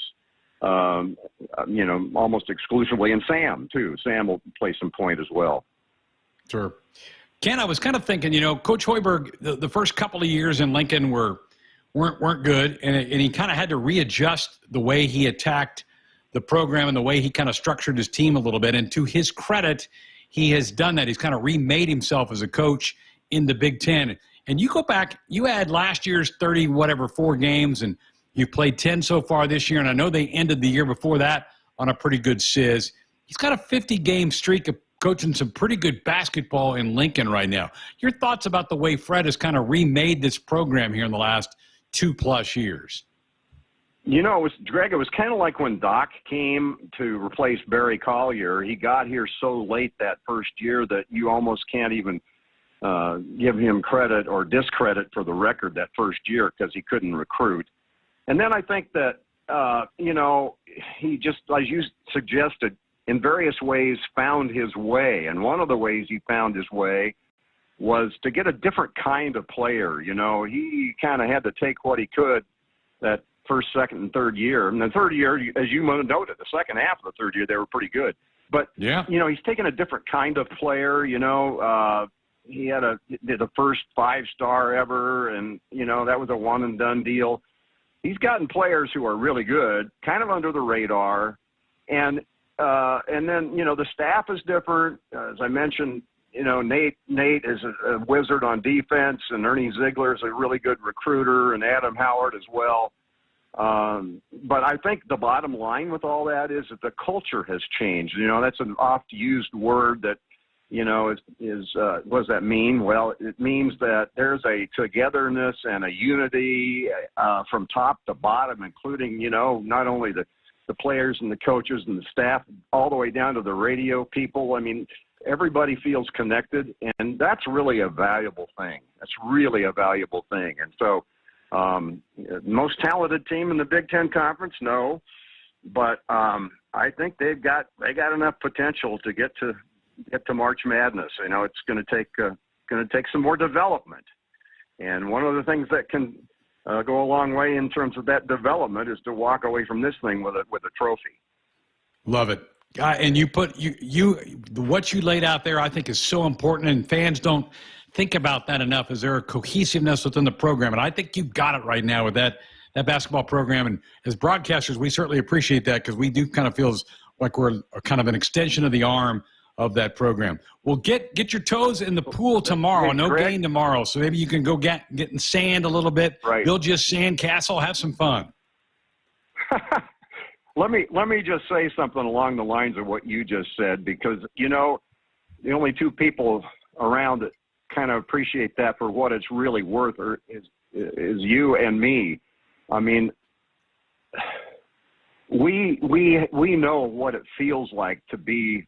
Almost exclusively, and Sam too. Sam will play some point as well. Sure. Ken, I was kind of thinking, Coach Hoiberg, the first couple of years in Lincoln weren't good, and he kind of had to readjust the way he attacked the program and the way he kind of structured his team a little bit. And to his credit, he has done that. He's kind of remade himself as a coach in the Big Ten. And you go back, you had last year's 4 games, and you've played 10 so far this year, and I know they ended the year before that on a pretty good sizz. He's got a 50-game streak of coaching some pretty good basketball in Lincoln right now. Your thoughts about the way Fred has kind of remade this program here in the last 2+ years? Greg, it was kind of like when Doc came to replace Barry Collier. He got here so late that first year that you almost can't even give him credit or discredit for the record that first year, because he couldn't recruit. And then I think that, he just, as you suggested, in various ways found his way. And one of the ways he found his way was to get a different kind of player. He kind of had to take what he could that first, second, and third year. And the third year, as you noted, the second half of the third year, they were pretty good. But, yeah, he's taken a different kind of player. He did the first 5-star ever, and, that was a one-and-done deal. He's gotten players who are really good, kind of under the radar, and then the staff is different. As I mentioned, Nate is a wizard on defense, and Ernie Ziegler is a really good recruiter, and Adam Howard as well. But I think the bottom line with all that is that the culture has changed. That's an oft-used word that what does that mean? Well, it means that there's a togetherness and a unity from top to bottom, including, not only the players and the coaches and the staff, all the way down to the radio people. I mean, everybody feels connected, and that's really a valuable thing. And so most talented team in the Big Ten Conference, no, but I think they got enough potential to get to March Madness. It's going to take some more development, and one of the things that can go a long way in terms of that development is to walk away from this thing with a trophy. Love it. And you put what you laid out there, I think, is so important, and fans don't think about that enough. Is there a cohesiveness within the program? And I think you got it right now with that basketball program. And as broadcasters, we certainly appreciate that, because we do kind of feel like we're kind of an extension of the arm of that program. Well, get your toes in the pool tomorrow. No game tomorrow, so maybe you can go get in sand a little bit, right. Build you a sand castle, have some fun. Let me just say something along the lines of what you just said, because, you know, the only two people around that kind of appreciate that for what it's really worth is you and me. I mean, we know what it feels like to be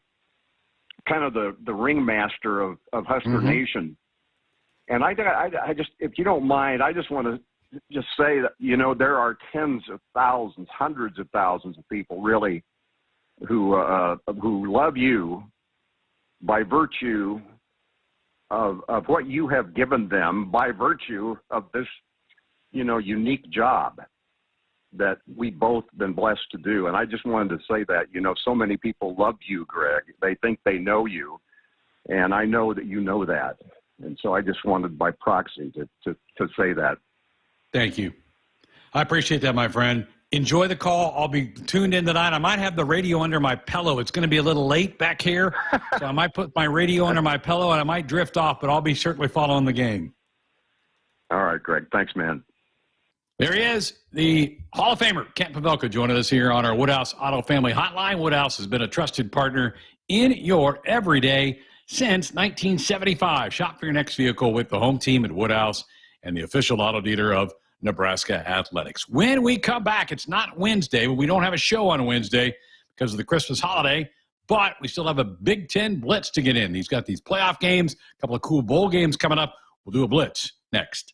kind of the ringmaster of Husker Nation. And I just, if you don't mind, I just want to just say that, you know, there are tens of thousands, hundreds of thousands of people really who love you by virtue of what you have given them, by virtue of this, you know, unique job that we've both been blessed to do. And I just wanted to say that, you know, so many people love you, Greg. They think they know you, and I know that you know that. And so I just wanted by proxy to say that. Thank you. I appreciate that, my friend. Enjoy the call. I'll be tuned in tonight. I might have the radio under my pillow. It's going to be a little late back here, so I might put my radio under my pillow, and I might drift off, but I'll be certainly following the game. All right, Greg. Thanks, man. There he is, the Hall of Famer, Kent Pavelka, joining us here on our Woodhouse Auto Family Hotline. Woodhouse has been a trusted partner in your everyday since 1975. Shop for your next vehicle with the home team at Woodhouse and the official auto dealer of Nebraska Athletics. When we come back, it's not Wednesday, but we don't have a show on Wednesday because of the Christmas holiday, but we still have a Big Ten Blitz to get in. He's got these playoff games, a couple of cool bowl games coming up. We'll do a Blitz next.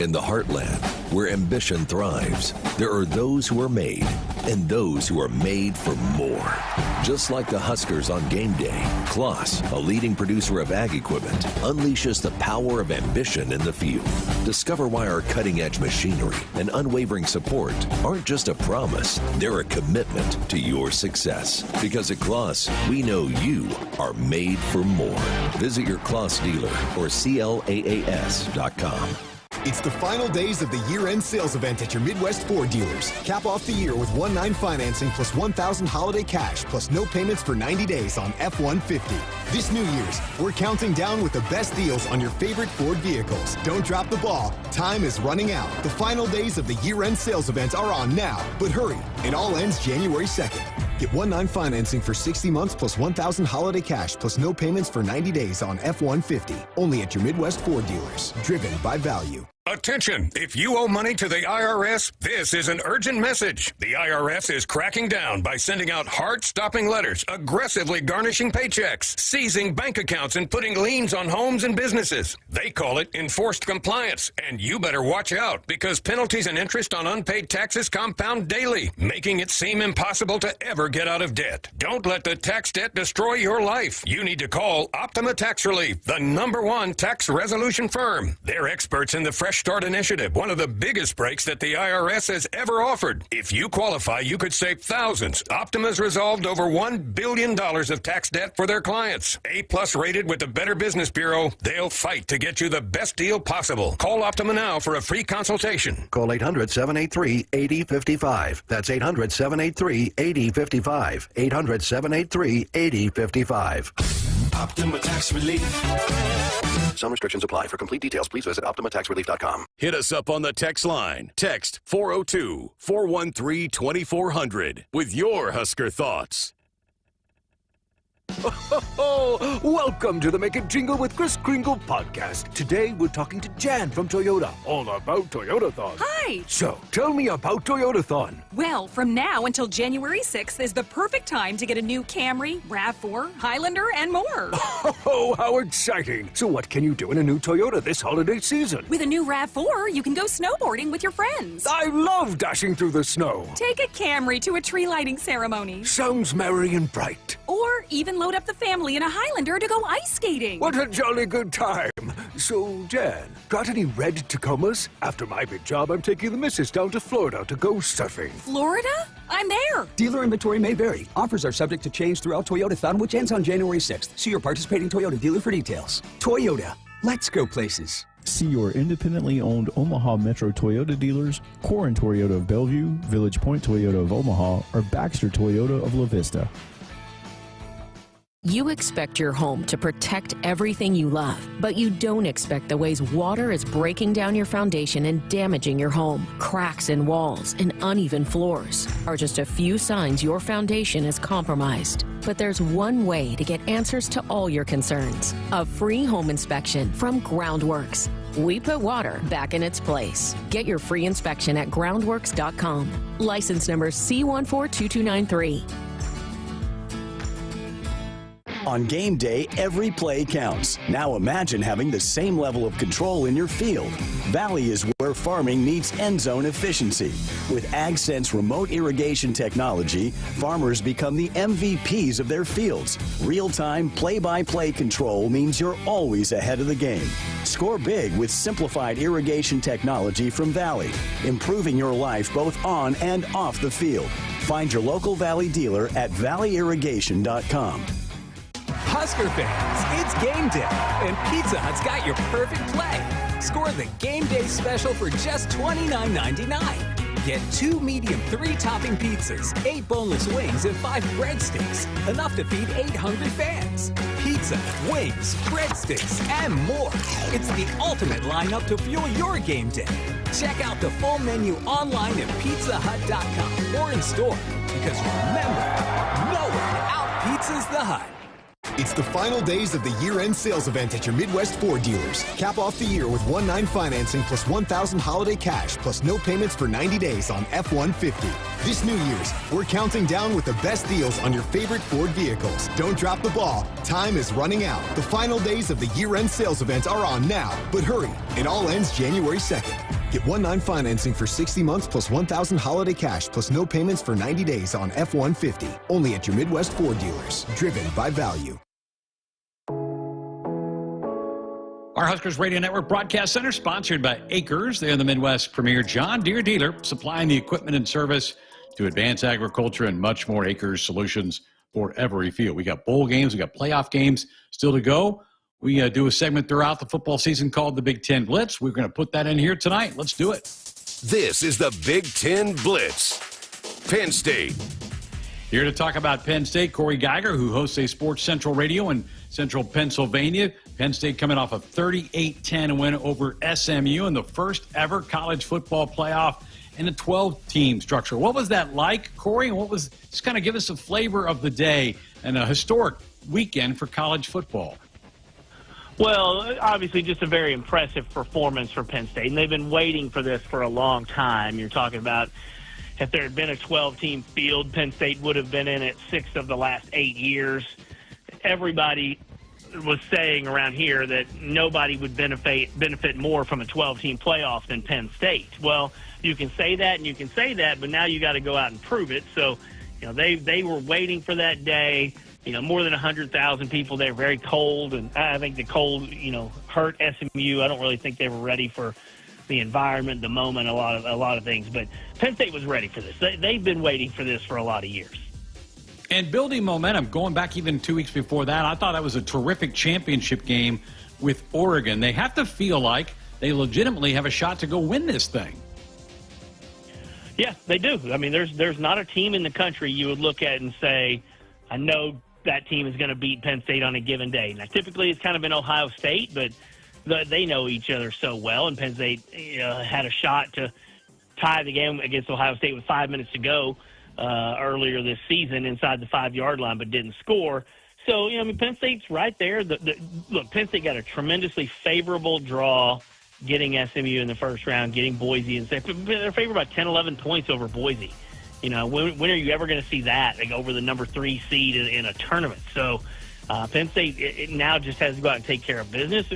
In the heartland, where ambition thrives, there are those who are made and those who are made for more. Just like the Huskers on game day, Kloss, a leading producer of ag equipment, unleashes the power of ambition in the field. Discover why our cutting-edge machinery and unwavering support aren't just a promise, they're a commitment to your success. Because at Kloss, we know you are made for more. Visit your Kloss dealer or CLAAS.com. It's the final days of the year-end sales event at your Midwest Ford dealers. Cap off the year with 1.9 financing plus $1,000 holiday cash plus no payments for 90 days on F-150. This New Year's, we're counting down with the best deals on your favorite Ford vehicles. Don't drop the ball. Time is running out. The final days of the year-end sales event are on now. But hurry, it all ends January 2nd. Get 1.9 financing for 60 months plus $1,000 holiday cash plus no payments for 90 days on F-150. Only at your Midwest Ford dealers. Driven by value. Attention! If you owe money to the IRS, this is an urgent message. The IRS is cracking down by sending out heart-stopping letters, aggressively garnishing paychecks, seizing bank accounts, and putting liens on homes and businesses. They call it enforced compliance, and you better watch out because penalties and interest on unpaid taxes compound daily, making it seem impossible to ever get out of debt. Don't let the tax debt destroy your life. You need to call Optima Tax Relief, the #1 tax resolution firm. They're experts in the Fresh Start Initiative, one of the biggest breaks that the IRS has ever offered. If you qualify, you could save thousands. Optima's resolved over $1 billion of tax debt for their clients. A+ rated with the Better Business Bureau, they'll fight to get you the best deal possible. Call Optima now for a free consultation. Call 800-783-8055. That's 800-783-8055. 800-783-8055. Optima Tax Relief. Some restrictions apply. For complete details, please visit OptimaTaxRelief.com. Hit us up on the text line. Text 402-413-2400 with your Husker thoughts. Welcome to the Make It Jingle with Kris Kringle podcast. Today we're talking to Jan from Toyota, all about Toyotathon. Hi! So, tell me about Toyotathon. Well, from now until January 6th is the perfect time to get a new Camry, RAV4, Highlander, and more. Oh, how exciting! So what can you do in a new Toyota this holiday season? With a new RAV4, you can go snowboarding with your friends. I love dashing through the snow. Take a Camry to a tree lighting ceremony. Sounds merry and bright. Or even load up the family in a Highlander to go ice skating. What a jolly good time. So, Jan, got any red Tacomas? After my big job, I'm taking the missus down to Florida to go surfing. Florida? I'm there. Dealer inventory may vary. Offers are subject to change throughout Toyotathon, which ends on January 6th. See your participating Toyota dealer for details. Toyota. Let's go places. See your independently owned Omaha Metro Toyota dealers, Corin Toyota of Bellevue, Village Point Toyota of Omaha, or Baxter Toyota of La Vista. You expect your home to protect everything you love, but you don't expect the ways water is breaking down your foundation and damaging your home. Cracks in walls and uneven floors are just a few signs your foundation is compromised. But there's one way to get answers to all your concerns: a free home inspection from Groundworks. We put water back in its place. Get your free inspection at groundworks.com. License number C142293. On game day, every play counts. Now imagine having the same level of control in your field. Valley is where farming meets end zone efficiency. With AgSense remote irrigation technology, farmers become the MVPs of their fields. Real-time, play-by-play control means you're always ahead of the game. Score big with simplified irrigation technology from Valley, improving your life both on and off the field. Find your local Valley dealer at valleyirrigation.com. Husker fans, it's game day, and Pizza Hut's got your perfect play. Score the game day special for just $29.99. Get 2 medium 3-topping pizzas, 8 boneless wings, and 5 breadsticks. Enough to feed 8 hungry fans. Pizza, wings, breadsticks, and more. It's the ultimate lineup to fuel your game day. Check out the full menu online at pizzahut.com or in store. Because remember, nowhere out-pizzas the Hut. It's the final days of the year-end sales event at your Midwest Ford dealers. Cap off the year with 1.9 financing plus $1,000 holiday cash plus no payments for 90 days on F-150. This New Year's, we're counting down with the best deals on your favorite Ford vehicles. Don't drop the ball. Time is running out. The final days of the year-end sales event are on now. But hurry, it all ends January 2nd. Get 1.9 financing for 60 months plus $1,000 holiday cash plus no payments for 90 days on F-150. Only at your Midwest Ford dealers. Driven by value. Our Huskers Radio Network Broadcast Center, sponsored by Akrs. They're the Midwest's premier John Deere dealer, supplying the equipment and service to advance agriculture and much more. Akrs solutions for every field. We got bowl games, we got playoff games still to go. We do a segment throughout the football season called the Big Ten Blitz. We're going to put that in here tonight. Let's do it. This is the Big Ten Blitz. Penn State. Here to talk about Penn State, Corey Geiger, who hosts a Sports Central Radio in Central Pennsylvania. Penn State coming off a 38-10 win over SMU in the first ever college football playoff in a 12-team structure. What was that like, Corey? And what was, just kind of give us a flavor of the day and a historic weekend for college football. Well, obviously just a very impressive performance for Penn State, and they've been waiting for this for a long time. You're talking about if there had been a 12-team field, Penn State would have been in it 6 of the last 8 years. Everybody was saying around here that nobody would benefit more from a 12-team playoff than Penn State. Well, you can say that and you can say that, but now you got to go out and prove it. So, they were waiting for that day. More than 100,000 people there, very cold, and I think the cold, hurt SMU. I don't really think they were ready for the environment, the moment, a lot of things. But Penn State was ready for this. They've been waiting for this for a lot of years. And building momentum, going back even 2 weeks before that, I thought that was a terrific championship game with Oregon. They have to feel like they legitimately have a shot to go win this thing. Yeah, they do. I mean, there's not a team in the country you would look at and say, I know that team is going to beat Penn State on a given day. Now, typically it's kind of been Ohio State, but they know each other so well, and Penn State had a shot to tie the game against Ohio State with 5 minutes to go earlier this season inside the 5-yard line, but didn't score. So, Penn State's right there. Look, Penn State got a tremendously favorable draw getting SMU in the first round, getting Boise, and they're favored by 10, 11 points over Boise. When are you ever going to see that, like, over the number 3 seed in a tournament? So Penn State it now just has to go out and take care of business.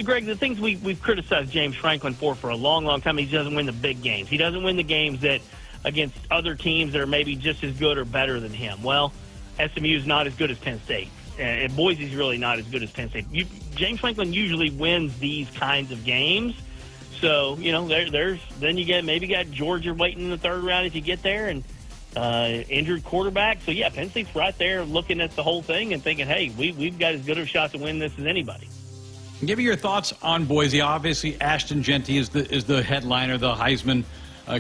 Greg, the things we've criticized James Franklin for a long, long time, he doesn't win the big games. He doesn't win the games that against other teams that are maybe just as good or better than him. Well, SMU is not as good as Penn State, and Boise's really not as good as Penn State. James Franklin usually wins these kinds of games. So, then you got Georgia waiting in the third round if you get there, and injured quarterback. So, yeah, Penn State's right there looking at the whole thing and thinking, hey, we've got as good of a shot to win this as anybody. Give me your thoughts on Boise. Obviously, Ashton Jeanty is the headliner, the Heisman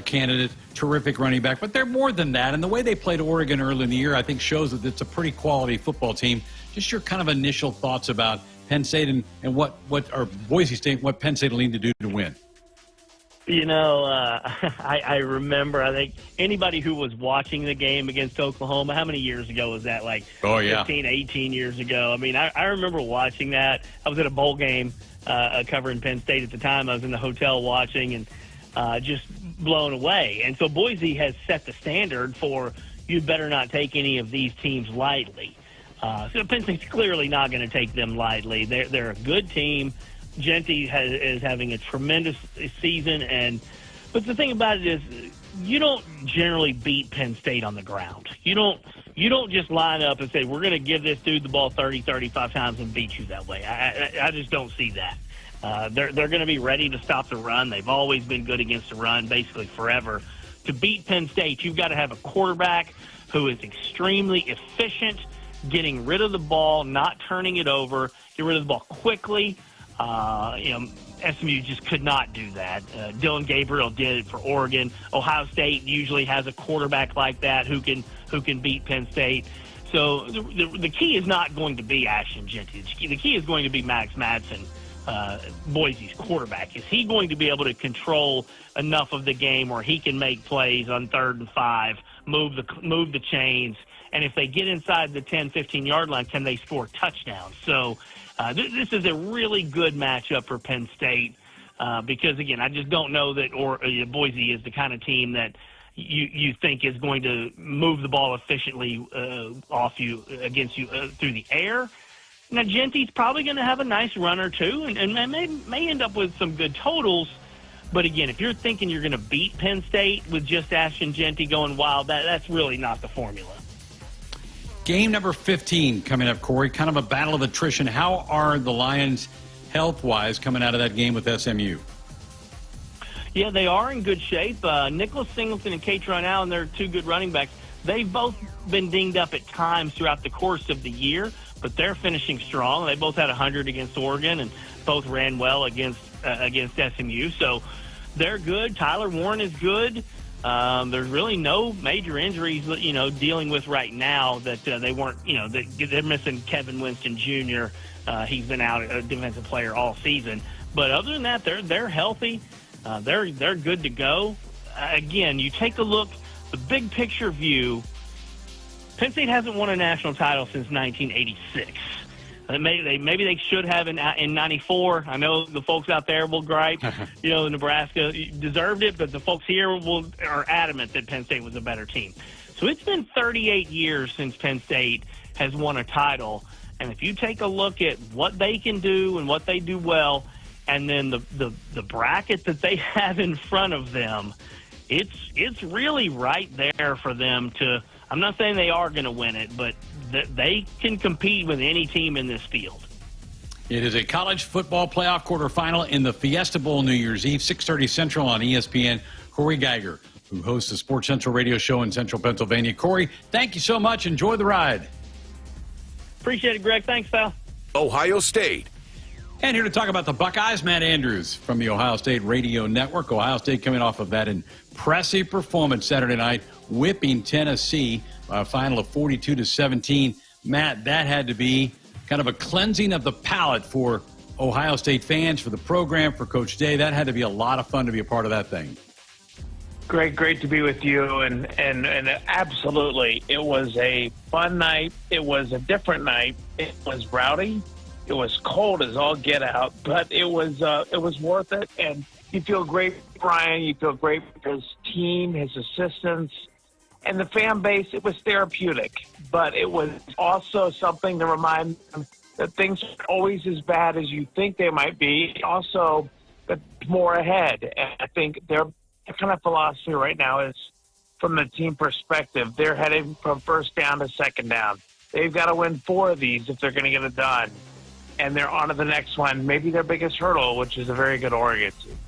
candidate terrific running back, but they're more than that. And the way they played Oregon early in the year, I think, shows that it's a pretty quality football team. Just your kind of initial thoughts about Penn State and what or Boise State, what Penn State will need to do to win. I remember, I think anybody who was watching the game against Oklahoma, how many years ago was that? Like 15, 18 years ago. I mean, I remember watching that. I was at a bowl game covering Penn State at the time. I was in the hotel watching and just blown away. And so Boise has set the standard for you better not take any of these teams lightly. So Penn State's clearly not going to take them lightly. They're a good team. Genty is having a tremendous season, but the thing about it is you don't generally beat Penn State on the ground. You don't just line up and say, we're going to give this dude the ball 30, 35 times and beat you that way. I just don't see that. They're going to be ready to stop the run. They've always been good against the run, basically forever. To beat Penn State, you've got to have a quarterback who is extremely efficient, getting rid of the ball, not turning it over, get rid of the ball quickly. SMU just could not do that. Dylan Gabriel did it for Oregon. Ohio State usually has a quarterback like that who can beat Penn State. So the key is not going to be Ashton Genty. The key is going to be Max Madsen, Boise's quarterback. Is he going to be able to control enough of the game where he can make plays on 3rd and 5, move the chains, and if they get inside the 10, 15-yard line, can they score touchdowns? So this is a really good matchup for Penn State because, again, I just don't know that Boise is the kind of team that you think is going to move the ball efficiently against you through the air. Now, Genty's probably going to have a nice run or two and may end up with some good totals. But, again, if you're thinking you're going to beat Penn State with just Ashton Genty going wild, that's really not the formula. Game number 15 coming up, Corey, kind of a battle of attrition. How are the Lions health-wise coming out of that game with SMU? Yeah, they are in good shape. Nicholas Singleton and Katron Allen, they're two good running backs. They've both been dinged up at times throughout the course of the year, but they're finishing strong. They both had 100 against Oregon and both ran well against SMU. So they're good. Tyler Warren is good. There's really no major injuries, dealing with right now that they weren't, they're missing Kevin Winston Jr. He's been out, a defensive player all season. But other than that, they're healthy. They're good to go. Again, you take a look, the big picture view, Penn State hasn't won a national title since 1986. Maybe they should have in 94. I know the folks out there will gripe. Nebraska deserved it, but the folks here are adamant that Penn State was a better team. So it's been 38 years since Penn State has won a title. And if you take a look at what they can do and what they do well, and then the bracket that they have in front of them, it's really right there for them to. I'm not saying they are going to win it, but they can compete with any team in this field. It is a college football playoff quarterfinal in the Fiesta Bowl New Year's Eve, 6:30 Central on ESPN. Corey Geiger, who hosts the Sports Central radio show in Central Pennsylvania. Corey, thank you so much. Enjoy the ride. Appreciate it, Greg. Thanks, pal. Ohio State. And here to talk about the Buckeyes, Matt Andrews from the Ohio State Radio Network. Ohio State coming off of that impressive performance Saturday night, whipping Tennessee by a final of 42-17. Matt, that had to be kind of a cleansing of the palate for Ohio State fans, for the program, for Coach Day. That had to be a lot of fun to be a part of that thing. Great to be with you, and absolutely, it was a fun night. It was a different night. It was rowdy. It was cold as all get out, but it was worth it. And you feel great, Brian. You feel great for his team, his assistants, and the fan base. It was therapeutic, but it was also something to remind them that things aren't always as bad as you think they might be. Also, that more ahead. And I think their kind of philosophy right now is, from the team perspective, they're heading from first down to second down. They've got to win 4 of these if they're going to get it done. And they're on to the next one, maybe their biggest hurdle, which is a very good Oregon team.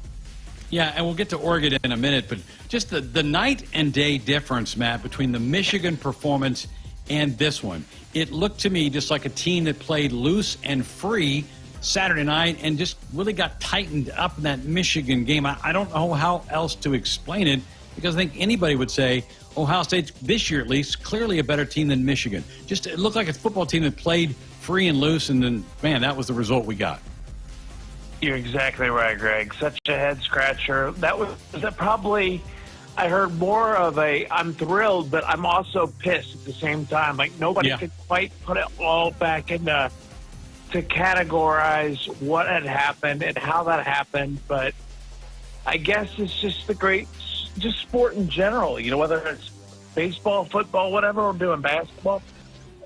Yeah, and we'll get to Oregon in a minute, but just the night and day difference, Matt, between the Michigan performance and this one. It looked to me just like a team that played loose and free Saturday night and just really got tightened up in that Michigan game. I don't know how else to explain it. because I think anybody would say Ohio State's, this year at least, clearly a better team than Michigan. Just it looked like a football team that played free and loose, and then, man, that was the result we got. You're exactly right, Greg. Such a head-scratcher. That probably, I heard more of a, I'm thrilled, but I'm also pissed at the same time. Like, nobody could quite put it all back into to categorize what had happened and how that happened. But I guess it's just just sport in general. You know, whether it's baseball, football, whatever, we're doing basketball,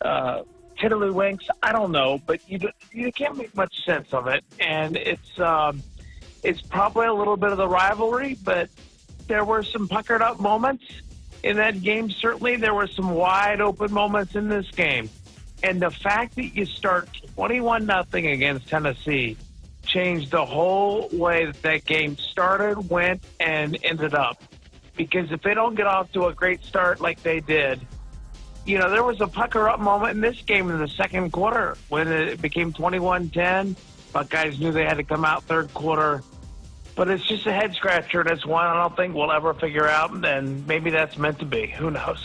tiddlywinks, I don't know, but you can't make much sense of it. And it's probably a little bit of the rivalry, but there were some puckered up moments in that game. Certainly there were some wide open moments in this game. And the fact that you start 21-0 against Tennessee changed the whole way that game started, went, and ended up. Because if they don't get off to a great start like they did, you know, there was a pucker-up moment in this game in the second quarter when it became 21-10. Buckeyes knew they had to come out third quarter. But it's just a head-scratcher, and it's one I don't think we'll ever figure out, and maybe that's meant to be. Who knows?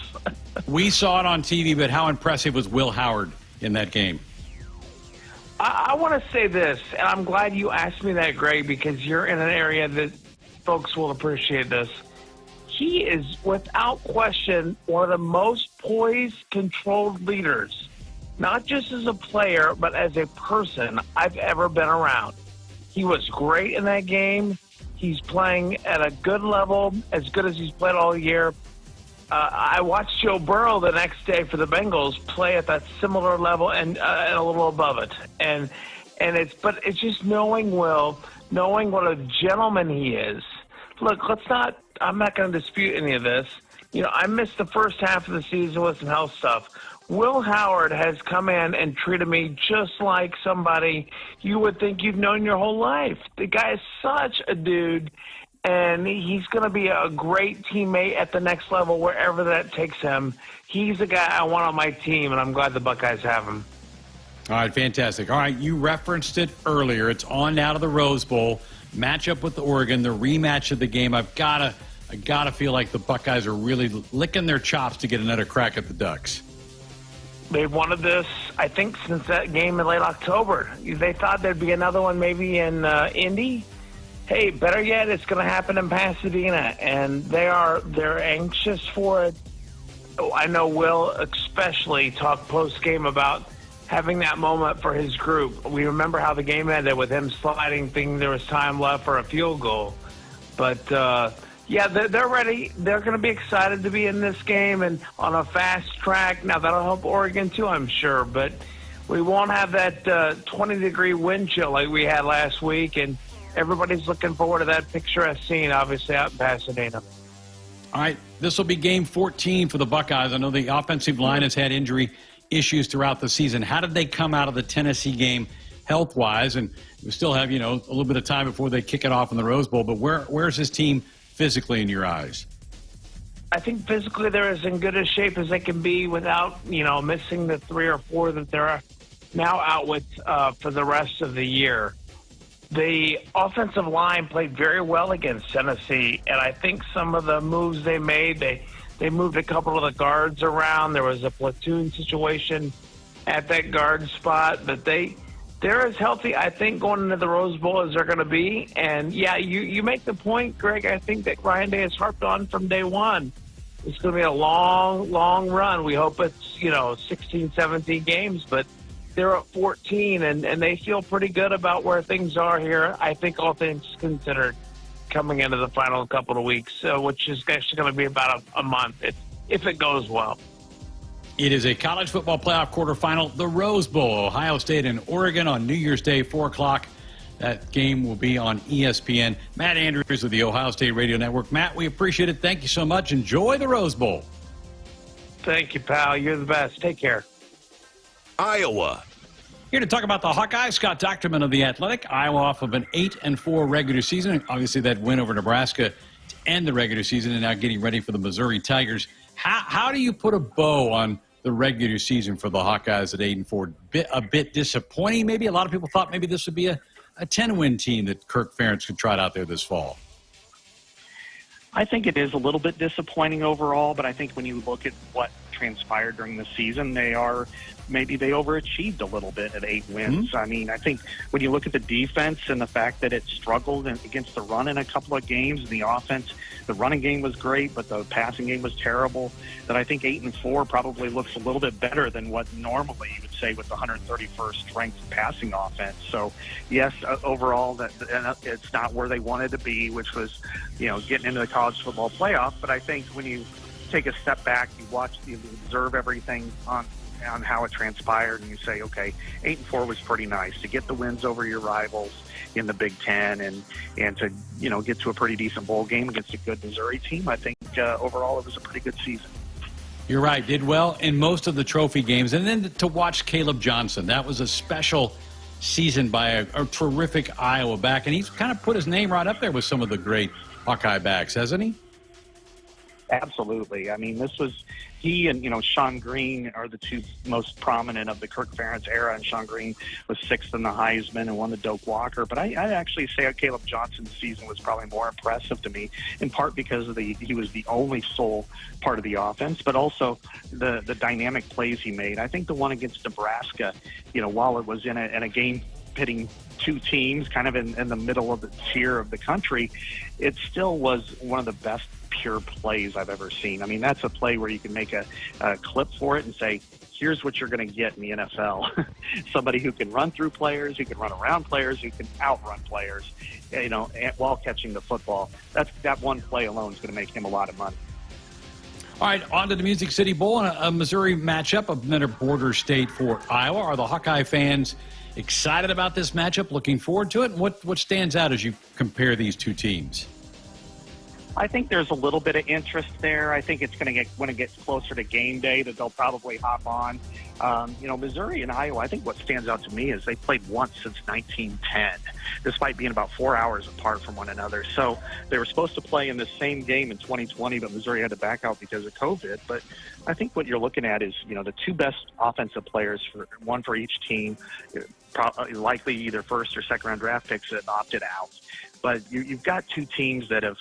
We saw it on TV, but how impressive was Will Howard in that game? I want to say this, and I'm glad you asked me that, Greg, because you're in an area that folks will appreciate this. He is, without question, one of the most poised, controlled leaders, not just as a player, but as a person I've ever been around. He was great in that game. He's playing at a good level, as good as he's played all year. I watched Joe Burrow the next day for the Bengals play at that similar level and a little above it. And it's just knowing Will, knowing what a gentleman he is. Look, I'm not going to dispute any of this. You know, I missed the first half of the season with some health stuff. Will Howard has come in and treated me just like somebody you would think you've known your whole life. The guy is such a dude, and he's going to be a great teammate at the next level, wherever that takes him. He's the guy I want on my team, and I'm glad the Buckeyes have him. All right, fantastic. All right, you referenced it earlier. It's on now to the Rose Bowl. Matchup with Oregon, the rematch of the game. I gotta feel like the Buckeyes are really licking their chops to get another crack at the Ducks. They've wanted this, I think, since that game in late October. They thought there'd be another one maybe in Indy. Hey, better yet, it's going to happen in Pasadena, and they're anxious for it. I know Will especially talked post-game about having that moment for his group. We remember how the game ended with him sliding, thinking there was time left for a field goal. But, yeah, they're ready. They're going to be excited to be in this game and on a fast track. Now, that'll help Oregon, too, I'm sure. But we won't have that 20-degree wind chill like we had last week, and everybody's looking forward to that picturesque scene, obviously, out in Pasadena. All right, this will be game 14 for the Buckeyes. I know the offensive line has had injury issues throughout the season. How did they come out of the Tennessee game health-wise? And we still have, a little bit of time before they kick it off in the Rose Bowl. But where's this team physically in your eyes? I think physically they're as in good a shape as they can be without, missing the 3 or 4 that they're now out with for the rest of the year. The offensive line played very well against Tennessee, and I think some of the moves they made, they moved a couple of the guards around. There was a platoon situation at that guard spot, but they're as healthy, I think, going into the Rose Bowl as they're going to be. And, yeah, you make the point, Greg, I think that Ryan Day has harped on from day one. It's going to be a long, long run. We hope it's, 16, 17 games, but they're at 14, and they feel pretty good about where things are here, I think, all things considered, coming into the final couple of weeks, which is actually going to be about a month if it goes well. It is a college football playoff quarterfinal, the Rose Bowl, Ohio State and Oregon on New Year's Day, 4 o'clock. That game will be on ESPN. Matt Andrews with the Ohio State Radio Network. Matt, we appreciate it. Thank you so much. Enjoy the Rose Bowl. Thank you, pal. You're the best. Take care. Iowa. Here to talk about the Hawkeyes, Scott Docterman of the Athletic. Iowa off of an 8-4 regular season. Obviously, that win over Nebraska to end the regular season, and now getting ready for the Missouri Tigers. How do you put a bow on the regular season for the Hawkeyes at 8-4? A bit disappointing, maybe. A lot of people thought maybe this would be a 10-win team that Kirk Ferentz could trot out there this fall. I think it is a little bit disappointing overall, but I think when you look at what transpired during the season, maybe they overachieved a little bit at 8 wins. I mean, I think when you look at the defense and the fact that it struggled against the run in a couple of games, and the offense, the running game was great, but the passing game was terrible, that I think 8-4 probably looks a little bit better than what normally you would say with the 131st ranked passing offense. So, yes, overall, it's not where they wanted to be, which was, getting into the college football playoff. But I think when you take a step back, you observe everything on how it transpired, and you say, okay, 8-4 was pretty nice to get the wins over your rivals in the Big Ten and to get to a pretty decent bowl game against a good Missouri team. I think overall it was a pretty good season. You're right, did well in most of the trophy games, and then to watch Caleb Johnson, that was a special season by a terrific Iowa back, and he's kind of put his name right up there with some of the great Hawkeye backs, hasn't he? Absolutely. I mean, he and, Sean Green are the two most prominent of the Kirk Ferentz era, and Sean Green was 6th in the Heisman and won the Doak Walker. But I'd actually say Caleb Johnson's season was probably more impressive to me, in part because he was the only sole part of the offense, but also the dynamic plays he made. I think the one against Nebraska, while it was in a game pitting two teams kind of in the middle of the tier of the country, it still was one of the best pure plays I've ever seen. I mean, that's a play where you can make a clip for it and say, here's what you're going to get in the NFL. Somebody who can run through players, who can run around players, who can outrun players, while catching the football. That one play alone is going to make him a lot of money. All right, on to the Music City Bowl and a Missouri matchup, another border state for Iowa. Are the Hawkeye fans excited about this matchup, looking forward to it? And what stands out as you compare these two teams? I think there's a little bit of interest there. I think it's going to get, when it gets closer to game day, that they'll probably hop on. Missouri and Iowa, I think what stands out to me is they played once since 1910, despite being about 4 hours apart from one another. So they were supposed to play in the same game in 2020, but Missouri had to back out because of COVID. But I think what you're looking at is, the two best offensive players, one for each team, likely either first or second round draft picks that opted out. But you've got two teams that have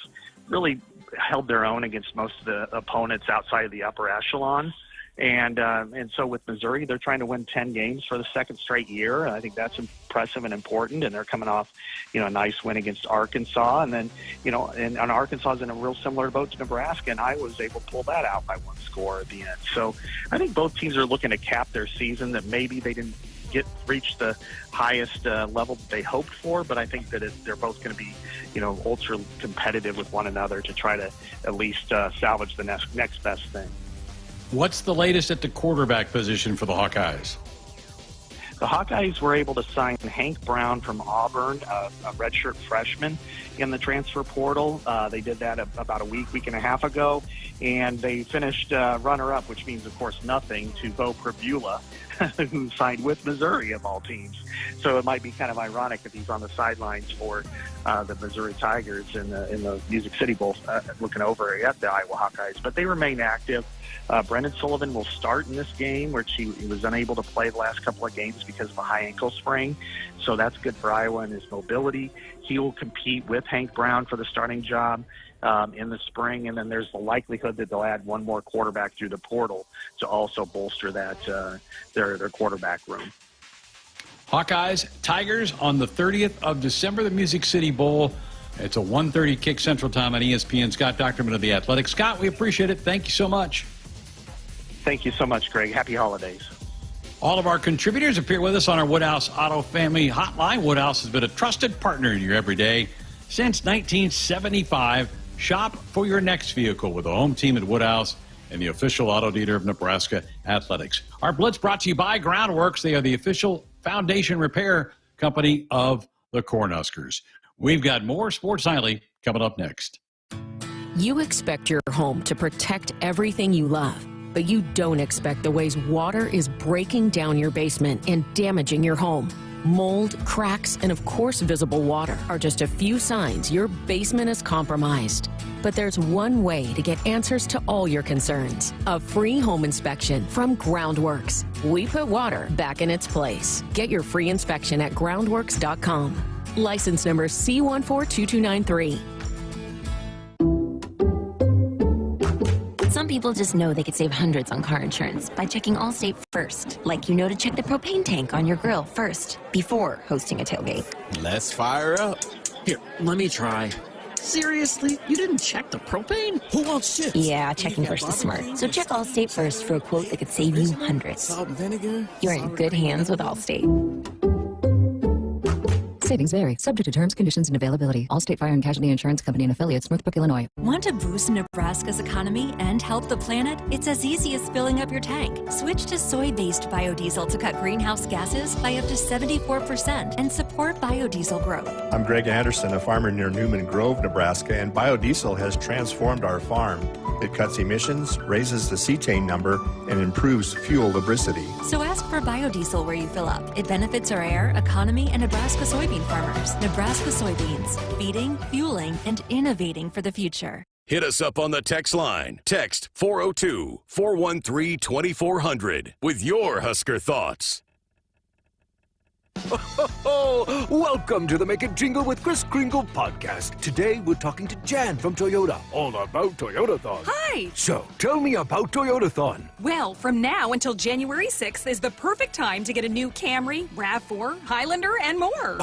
really held their own against most of the opponents outside of the upper echelon. And so with Missouri, they're trying to win 10 games for the second straight year. I think that's impressive and important. And they're coming off, a nice win against Arkansas. And then, and Arkansas is in a real similar boat to Nebraska, and Iowa was able to pull that out by one score at the end. So I think both teams are looking to cap their season, that maybe they didn't reach the highest level that they hoped for, but I think that they're both going to be, ultra competitive with one another to try to at least salvage the next best thing. What's the latest at the quarterback position for the Hawkeyes? The Hawkeyes were able to sign Hank Brown from Auburn, a redshirt freshman in the transfer portal. They did that about a week and a half ago, and they finished runner-up, which means, of course, nothing, to Bo Pribula, who signed with Missouri of all teams. So it might be kind of ironic if he's on the sidelines for the Missouri Tigers in the Music City Bowl, looking over at the Iowa Hawkeyes. But they remain active. Brendan Sullivan will start in this game, where he was unable to play the last couple of games because of a high ankle sprain. So that's good for Iowa and his mobility. He will compete with Hank Brown for the starting job in the spring, and then there's the likelihood that they'll add one more quarterback through the portal to also bolster that their quarterback room. Hawkeyes, Tigers on the 30th of December, the Music City Bowl. It's a 1:30 kick Central Time on ESPN. Scott Docterman of the Athletics. Scott, we appreciate it. Thank you so much. Thank you so much, Greg. Happy holidays. All of our contributors appear with us on our Woodhouse Auto Family Hotline. Woodhouse has been a trusted partner in your everyday since 1975. Shop for your next vehicle with a home team at Woodhouse and the official auto dealer of Nebraska Athletics. Our Blitz brought to you by Groundworks. They are the official foundation repair company of the Cornhuskers. We've got more Sports Nightly coming up next. You expect your home to protect everything you love, but you don't expect the ways water is breaking down your basement and damaging your home. Mold, cracks, and of course visible water are just a few signs your basement is compromised. But there's one way to get answers to all your concerns. A free home inspection from Groundworks. We put water back in its place. Get your free inspection at groundworks.com. License number C142293. Some people just know they could save hundreds on car insurance by checking Allstate first. Like you know to check the propane tank on your grill first, before hosting a tailgate. Let's fire up. Here, let me try. Seriously? You didn't check the propane? Who wants chips? Yeah, checking first is smart. So check Allstate first for a quote that could save you hundreds. Salt and vinegar? You're in good hands with Allstate. Savings vary, subject to terms, conditions, and availability. Allstate Fire and Casualty Insurance Company and affiliates, Northbrook, Illinois. Want to boost Nebraska's economy and help the planet? It's as easy as filling up your tank. Switch to soy-based biodiesel to cut greenhouse gases by up to 74% and support biodiesel growth. I'm Greg Anderson, a farmer near Newman Grove, Nebraska, and biodiesel has transformed our farm. It cuts emissions, raises the cetane number, and improves fuel lubricity. So ask for biodiesel where you fill up. It benefits our air, economy, and Nebraska soybean farmers. Nebraska soybeans, feeding, fueling, and innovating for the future. Hit us up on the text line. Text 402-413-2400 with your Husker thoughts. Welcome to the Make It Jingle with Kris Kringle podcast. Today we're talking to Jan from Toyota, all about Toyotathon. Hi! So, tell me about Toyotathon. Well, from now until January 6th is the perfect time to get a new Camry, RAV4, Highlander, and more.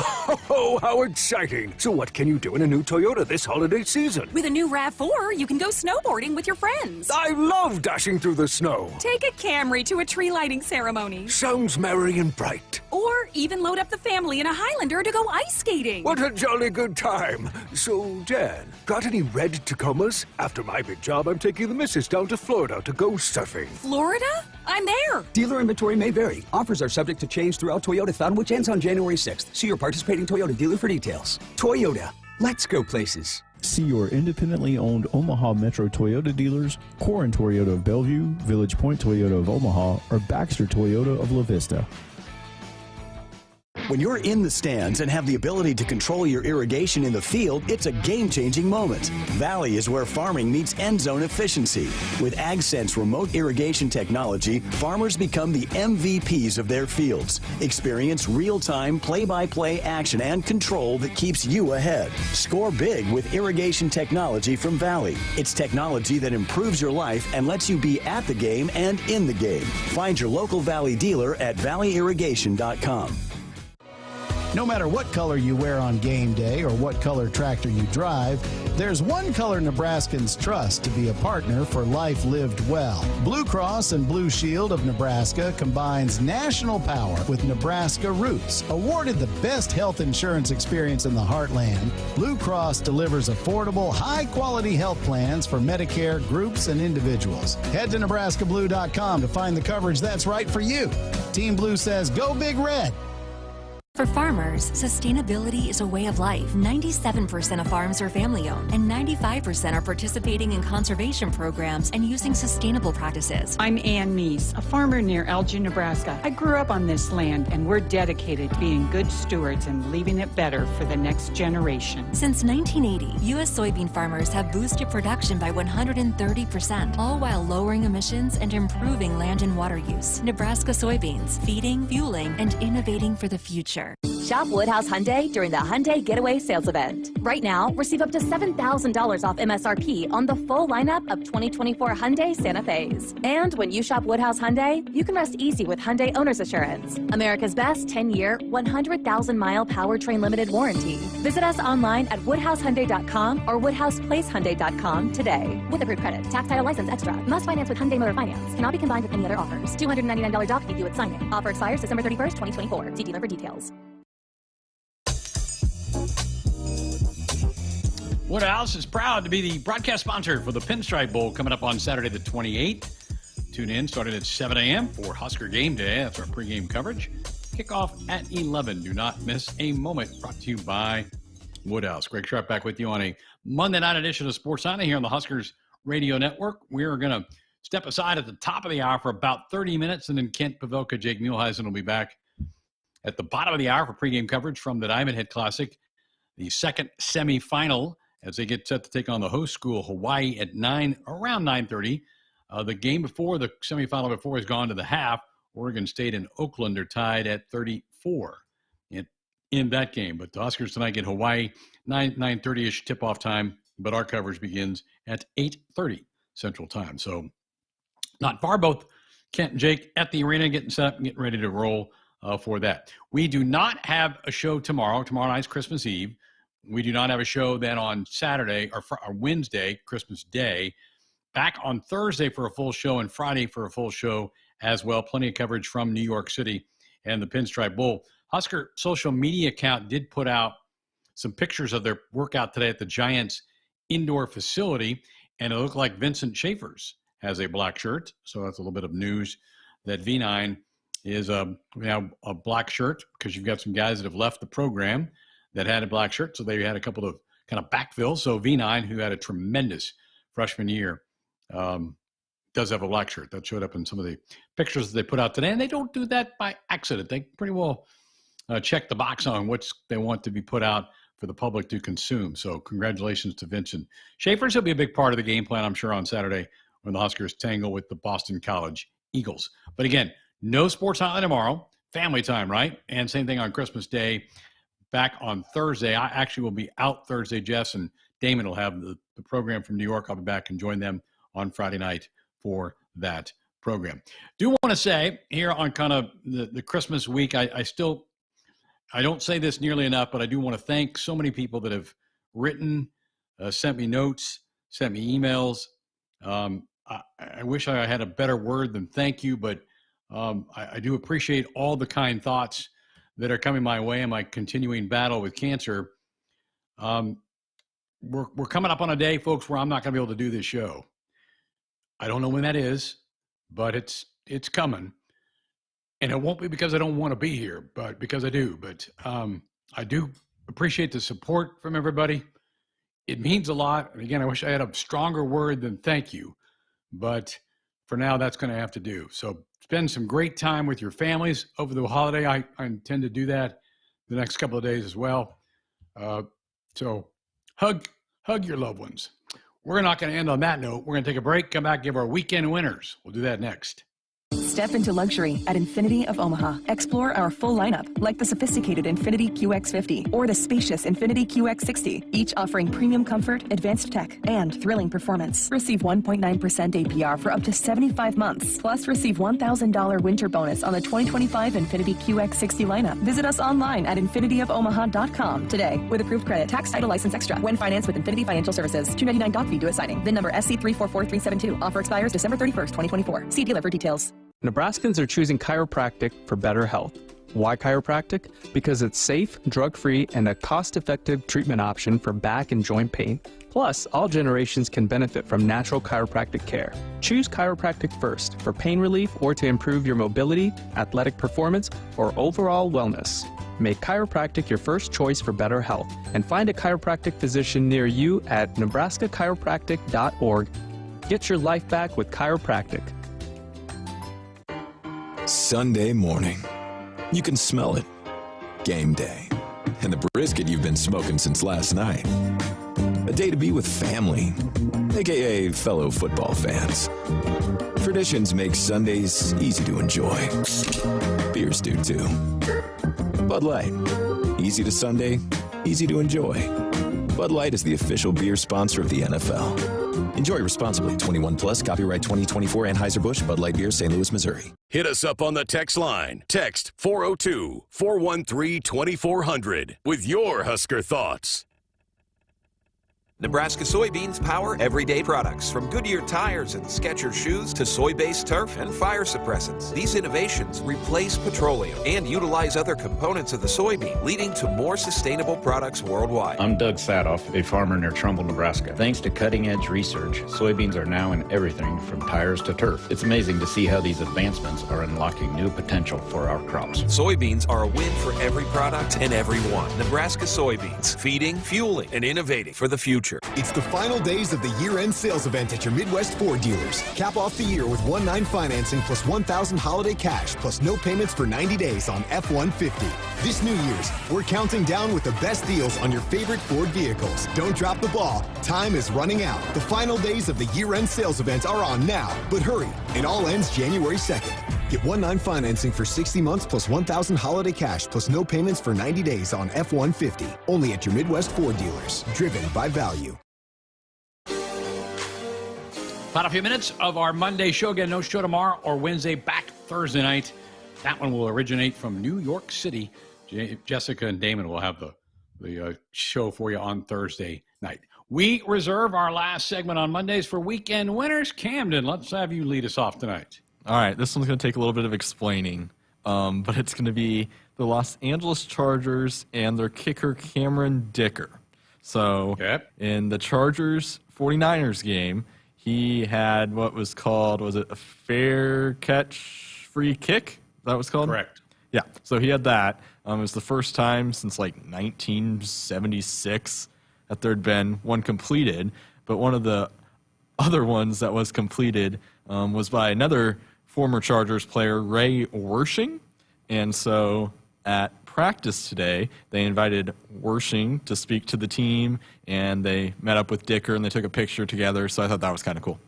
Oh, how exciting! So what can you do in a new Toyota this holiday season? With a new RAV4, you can go snowboarding with your friends. I love dashing through the snow. Take a Camry to a tree lighting ceremony. Sounds merry and bright. Or even load up the family in a Highlander to go ice skating. What a jolly good time. So, Jan, got any red Tacomas? After my big job, I'm taking the missus down to Florida to go surfing. Florida? I'm there. Dealer inventory may vary. Offers are subject to change throughout Toyotathon, which ends on January 6th. See your participating Toyota dealer for details. Toyota. Let's go places. See your independently owned Omaha Metro Toyota dealers, Corin Toyota of Bellevue, Village Point Toyota of Omaha, or Baxter Toyota of La Vista. When you're in the stands and have the ability to control your irrigation in the field, it's a game-changing moment. Valley is where farming meets end zone efficiency. With AgSense remote irrigation technology, farmers become the MVPs of their fields. Experience real-time, play-by-play action and control that keeps you ahead. Score big with irrigation technology from Valley. It's technology that improves your life and lets you be at the game and in the game. Find your local Valley dealer at valleyirrigation.com. No matter what color you wear on game day or what color tractor you drive, there's one color Nebraskans trust to be a partner for life lived well. Blue Cross and Blue Shield of Nebraska combines national power with Nebraska roots. Awarded the best health insurance experience in the heartland, Blue Cross delivers affordable, high-quality health plans for Medicare groups and individuals. Head to nebraskablue.com to find the coverage that's right for you. Team Blue says, go Big Red. For farmers, sustainability is a way of life. 97% of farms are family-owned, and 95% are participating in conservation programs and using sustainable practices. I'm Ann Meese, a farmer near Elgin, Nebraska. I grew up on this land, and we're dedicated to being good stewards and leaving it better for the next generation. Since 1980, U.S. soybean farmers have boosted production by 130%, all while lowering emissions and improving land and water use. Nebraska soybeans, feeding, fueling, and innovating for the future. Shop Woodhouse Hyundai during the Hyundai Getaway Sales Event. Right now, receive up to $7,000 off MSRP on the full lineup of 2024 Hyundai Santa Fe's. And when you shop Woodhouse Hyundai, you can rest easy with Hyundai Owner's Assurance, America's best 10-year, 100,000-mile powertrain limited warranty. Visit us online at woodhousehyundai.com or woodhouseplacehyundai.com today. With approved credit, tax, title, license extra. Must finance with Hyundai Motor Finance. Cannot be combined with any other offers. $299 doc fee due at signing. Offer expires December 31st, 2024. See dealer for details. Woodhouse is proud to be the broadcast sponsor for the Pinstripe Bowl coming up on Saturday the 28th. Tune in starting at 7 a.m. for Husker Game Day. That's our pregame coverage. Kickoff at 11. Do not miss a moment. Brought to you by Woodhouse. Greg Sharpe back with you on a Monday night edition of Sports Night here on the Huskers Radio Network. We're going to step aside at the top of the hour for about 30 minutes, and then Kent Pavelka, Jake Muehlheisen will be back at the bottom of the hour for pregame coverage from the Diamond Head Classic, the second semifinal, as they get set to take on the host school, Hawaii, at around 9:30. The game before, the semifinal before, has gone to the half. Oregon State and Oakland are tied at 34 in that game. But the Huskers tonight get Hawaii, 9:30-ish tip-off time, but our coverage begins at 8:30. Central Time. So not far. Both Kent and Jake at the arena getting set up and getting ready to roll for that. We do not have a show tomorrow. Tomorrow night's Christmas Eve. We do not have a show then on Saturday or Wednesday, Christmas Day. Back on Thursday for a full show and Friday for a full show as well. Plenty of coverage from New York City and the Pinstripe Bowl. Husker social media account did put out some pictures of their workout today at the Giants indoor facility, and it looked like Vincent Schaefer's has a black shirt. So that's a little bit of news that V9 is a black shirt, because you've got some guys that have left the program that had a black shirt. So they had a couple of kind of backfills. So V9, who had a tremendous freshman year, does have a black shirt. That showed up in some of the pictures that they put out today. And they don't do that by accident. They pretty well check the box on what they want to be put out for the public to consume. So congratulations to Vincent Schaefer's. He'll be a big part of the game plan, I'm sure, on Saturday when the Huskers tangle with the Boston College Eagles. But again, no sports hotline tomorrow. Family time, right? And same thing on Christmas Day. Back on Thursday. I actually will be out Thursday. Jess and Damon will have the program from New York. I'll be back and join them on Friday night for that program. Do want to say here on kind of the Christmas week, I don't say this nearly enough, but I do want to thank so many people that have written, sent me notes, sent me emails. I wish I had a better word than thank you, but I do appreciate all the kind thoughts that are coming my way in my continuing battle with cancer. We're coming up on a day, folks, where I'm not going to be able to do this show. I don't know when that is, but it's coming. And it won't be because I don't want to be here, but because I do. But I do appreciate the support from everybody. It means a lot. And again, I wish I had a stronger word than thank you. But for now, that's going to have to do. So spend some great time with your families over the holiday. I intend to do that the next couple of days as well. So hug your loved ones. We're not going to end on that note. We're going to take a break, come back, give our weekend winners. We'll do that next. Step into luxury at Infinity of Omaha. Explore our full lineup, like the sophisticated Infinity QX50 or the spacious Infinity QX60, each offering premium comfort, advanced tech, and thrilling performance. Receive 1.9% APR for up to 75 months. Plus, receive $1,000 winter bonus on the 2025 Infinity QX60 lineup. Visit us online at infinityofomaha.com today with approved credit, tax, title, license extra when financed with Infinity Financial Services. $299 doc fee due at signing. VIN number SC344372. Offer expires December 31st, 2024. See dealer for details. Nebraskans are choosing chiropractic for better health. Why chiropractic? Because it's safe, drug-free, and a cost-effective treatment option for back and joint pain. Plus, all generations can benefit from natural chiropractic care. Choose chiropractic first for pain relief or to improve your mobility, athletic performance, or overall wellness. Make chiropractic your first choice for better health, and find a chiropractic physician near you at nebraska-chiropractic.org. Get your life back with chiropractic. Sunday morning. You can smell it. Game day. And the brisket you've been smoking since last night. A day to be with family, aka fellow football fans. Traditions make Sundays easy to enjoy. Beers do too. Bud Light. Easy to Sunday, easy to enjoy. Bud Light is the official beer sponsor of the NFL. Enjoy responsibly. 21 plus. Copyright 2024 Anheuser-Busch Bud Light Beer, St. Louis, Missouri. Hit us up on the text line. Text 402-413-2400 with your Husker thoughts. Nebraska soybeans power everyday products, from Goodyear tires and Skechers shoes to soy-based turf and fire suppressants. These innovations replace petroleum and utilize other components of the soybean, leading to more sustainable products worldwide. I'm Doug Sadoff, a farmer near Trumbull, Nebraska. Thanks to cutting-edge research, soybeans are now in everything from tires to turf. It's amazing to see how these advancements are unlocking new potential for our crops. Soybeans are a win for every product and everyone. Nebraska soybeans, feeding, fueling, and innovating for the future. It's the final days of the year-end sales event at your Midwest Ford dealers. Cap off the year with 1.9 financing plus $1,000 holiday cash plus no payments for 90 days on F-150. This New Year's, we're counting down with the best deals on your favorite Ford vehicles. Don't drop the ball. Time is running out. The final days of the year-end sales event are on now. But hurry, it all ends January 2nd. Get 1.9 financing for 60 months plus $1,000 holiday cash plus no payments for 90 days on F-150. Only at your Midwest Ford dealers. Driven by value. About a few minutes of our Monday show. Again, no show tomorrow or Wednesday, back Thursday night. That one will originate from New York City. Jessica and Damon will have the show for you on Thursday night. We reserve our last segment on Mondays for weekend winners. Camden, let's have you lead us off tonight. All right, this one's going to take a little bit of explaining, but it's going to be the Los Angeles Chargers and their kicker, Cameron Dicker. So in the Chargers 49ers game, he had what was called, was it a fair catch free kick? That was called? Correct. Yeah, so he had that. It was the first time since like 1976 that there'd been one completed, but one of the other ones that was completed was by another former Chargers player, Ray Wersching. And so at practice today, they invited Wersching to speak to the team, and they met up with Dicker, and they took a picture together, so I thought that was kind of cool.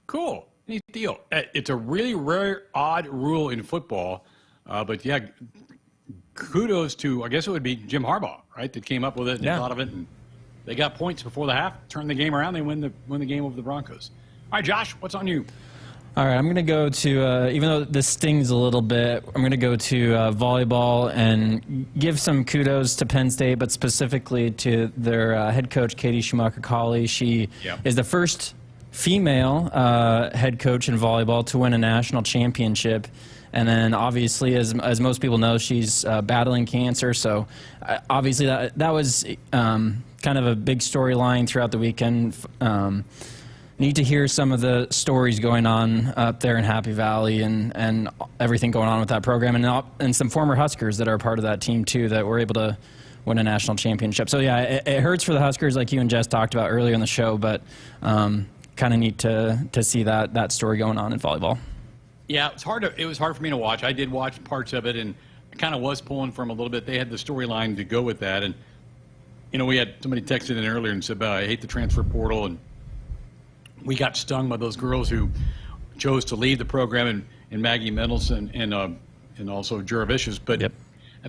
Cool. Neat deal. It's a really rare, odd rule in football, but yeah, kudos to, I guess it would be Jim Harbaugh, right, that came up with it and thought of it, and they got points before the half, turned the game around, they win the game over the Broncos. All right, Josh, what's on you? All right, I'm going to go to, even though this stings a little bit, I'm going to go to volleyball and give some kudos to Penn State, but specifically to their head coach, Katie Schumacher-Colley. She is the first female head coach in volleyball to win a national championship. And then, obviously, as most people know, she's battling cancer. So, obviously, that was kind of a big storyline throughout the weekend. Need to hear some of the stories going on up there in Happy Valley and everything going on with that program, and some former Huskers that are part of that team too that were able to win a national championship. So yeah, it hurts for the Huskers, like you and Jess talked about earlier in the show, but kind of neat to see that story going on in volleyball. Yeah, it was hard for me to watch. I did watch parts of it, and I kind of was pulling from a little bit. They had the storyline to go with that, and we had somebody texted in earlier and said, I hate the transfer portal, and we got stung by those girls who chose to leave the program, and Maggie Mendelson and also Juravicius. But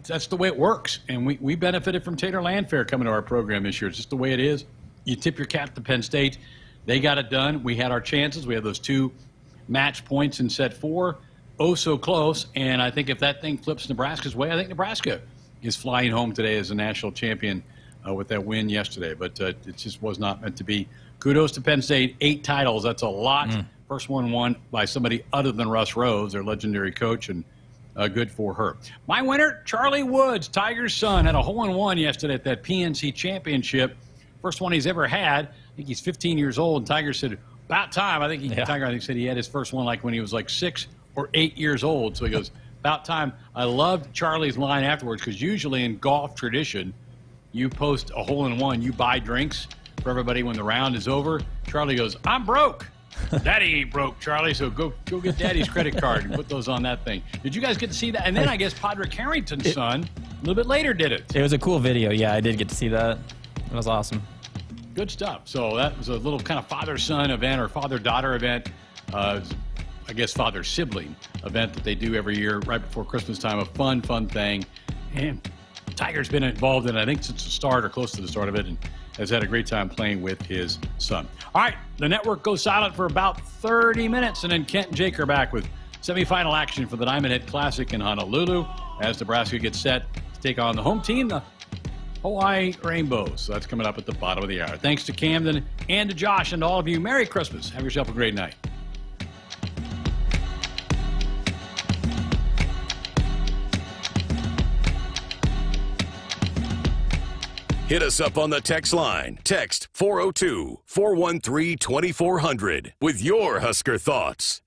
that's the way it works. And we benefited from Taylor Landfair coming to our program this year. It's just the way it is. You tip your cap to Penn State. They got it done. We had our chances. We had those 2 match points in set 4. Oh, so close. And I think if that thing flips Nebraska's way, I think Nebraska is flying home today as a national champion with that win yesterday. But it just was not meant to be. Kudos to Penn State, 8 titles. That's a lot. First one won by somebody other than Russ Rose, their legendary coach, and good for her. My winner, Charlie Woods, Tiger's son, had a hole-in-one yesterday at that PNC championship. First one he's ever had. I think he's 15 years old, and Tiger said, about time. Tiger said he had his first one like when he was like 6 or 8 years old. So he goes, about time. I loved Charlie's line afterwards, because usually in golf tradition, you post a hole-in-one, you buy drinks for everybody when the round is over. Charlie goes, I'm broke. Daddy ain't broke, Charlie, so go get Daddy's credit card and put those on that thing. Did you guys get to see that? And then I guess Podrick Harrington's son a little bit later did it. It was a cool video. Yeah, I did get to see that. It was awesome. Good stuff. So that was a little kind of father-son event or father-daughter event. I guess father-sibling event that they do every year right before Christmas time. A fun thing. And Tiger's been involved in it, I think, since the start or close to the start of it, and has had a great time playing with his son. All right, the network goes silent for about 30 minutes, and then Kent and Jake are back with semifinal action for the Diamond Head Classic in Honolulu as Nebraska gets set to take on the home team, the Hawaii Rainbows. So that's coming up at the bottom of the hour. Thanks to Camden and to Josh and to all of you. Merry Christmas. Have yourself a great night. Hit us up on the text line. Text 402-413-2400 with your Husker thoughts.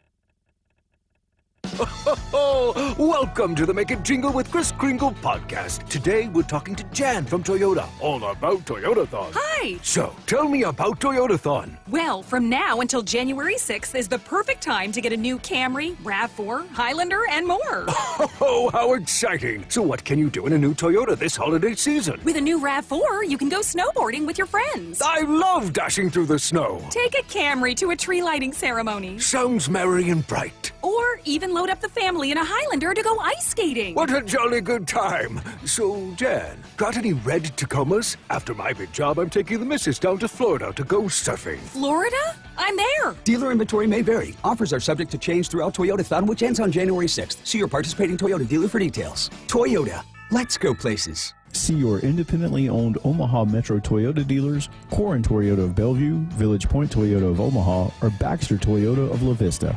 Welcome to the Make It Jingle with Kris Kringle podcast. Today we're talking to Jan from Toyota, all about Toyotathon. Hi! So, tell me about Toyotathon. Well, from now until January 6th is the perfect time to get a new Camry, RAV4, Highlander, and more. Oh, how exciting! So what can you do in a new Toyota this holiday season? With a new RAV4, you can go snowboarding with your friends. I love dashing through the snow. Take a Camry to a tree lighting ceremony. Sounds merry and bright. Or even load up the family in a Highlander to go ice skating. What a jolly good time. So, Jan, got any red Tacomas? After my big job, I'm taking the missus down to Florida to go surfing. Florida? I'm there. Dealer inventory may vary. Offers are subject to change throughout Toyota Thon, which ends on January 6th. See your participating Toyota dealer for details. Toyota. Let's go places. See your independently owned Omaha Metro Toyota dealers, Corin Toyota of Bellevue, Village Point Toyota of Omaha, or Baxter Toyota of La Vista.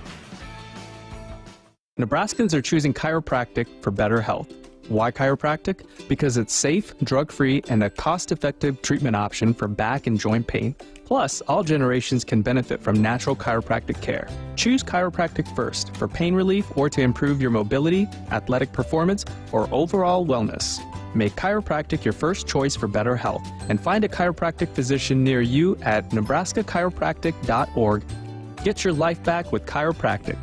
Nebraskans are choosing chiropractic for better health. Why chiropractic? Because it's safe, drug-free, and a cost-effective treatment option for back and joint pain. Plus, all generations can benefit from natural chiropractic care. Choose chiropractic first for pain relief or to improve your mobility, athletic performance, or overall wellness. Make chiropractic your first choice for better health and find a chiropractic physician near you at nebraska-chiropractic.org. Get your life back with chiropractic.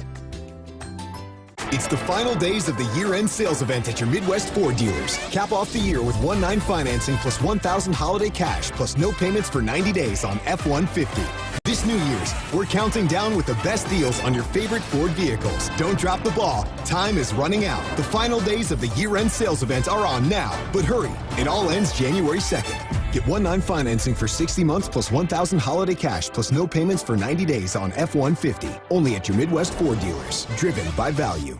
It's the final days of the year-end sales event at your Midwest Ford dealers. Cap off the year with 1.9 financing plus $1,000 holiday cash plus no payments for 90 days on F-150. This New Year's, we're counting down with the best deals on your favorite Ford vehicles. Don't drop the ball. Time is running out. The final days of the year-end sales event are on now. But hurry, it all ends January 2nd. Get 1.9 financing for 60 months plus $1,000 holiday cash plus no payments for 90 days on F-150. Only at your Midwest Ford dealers. Driven by value.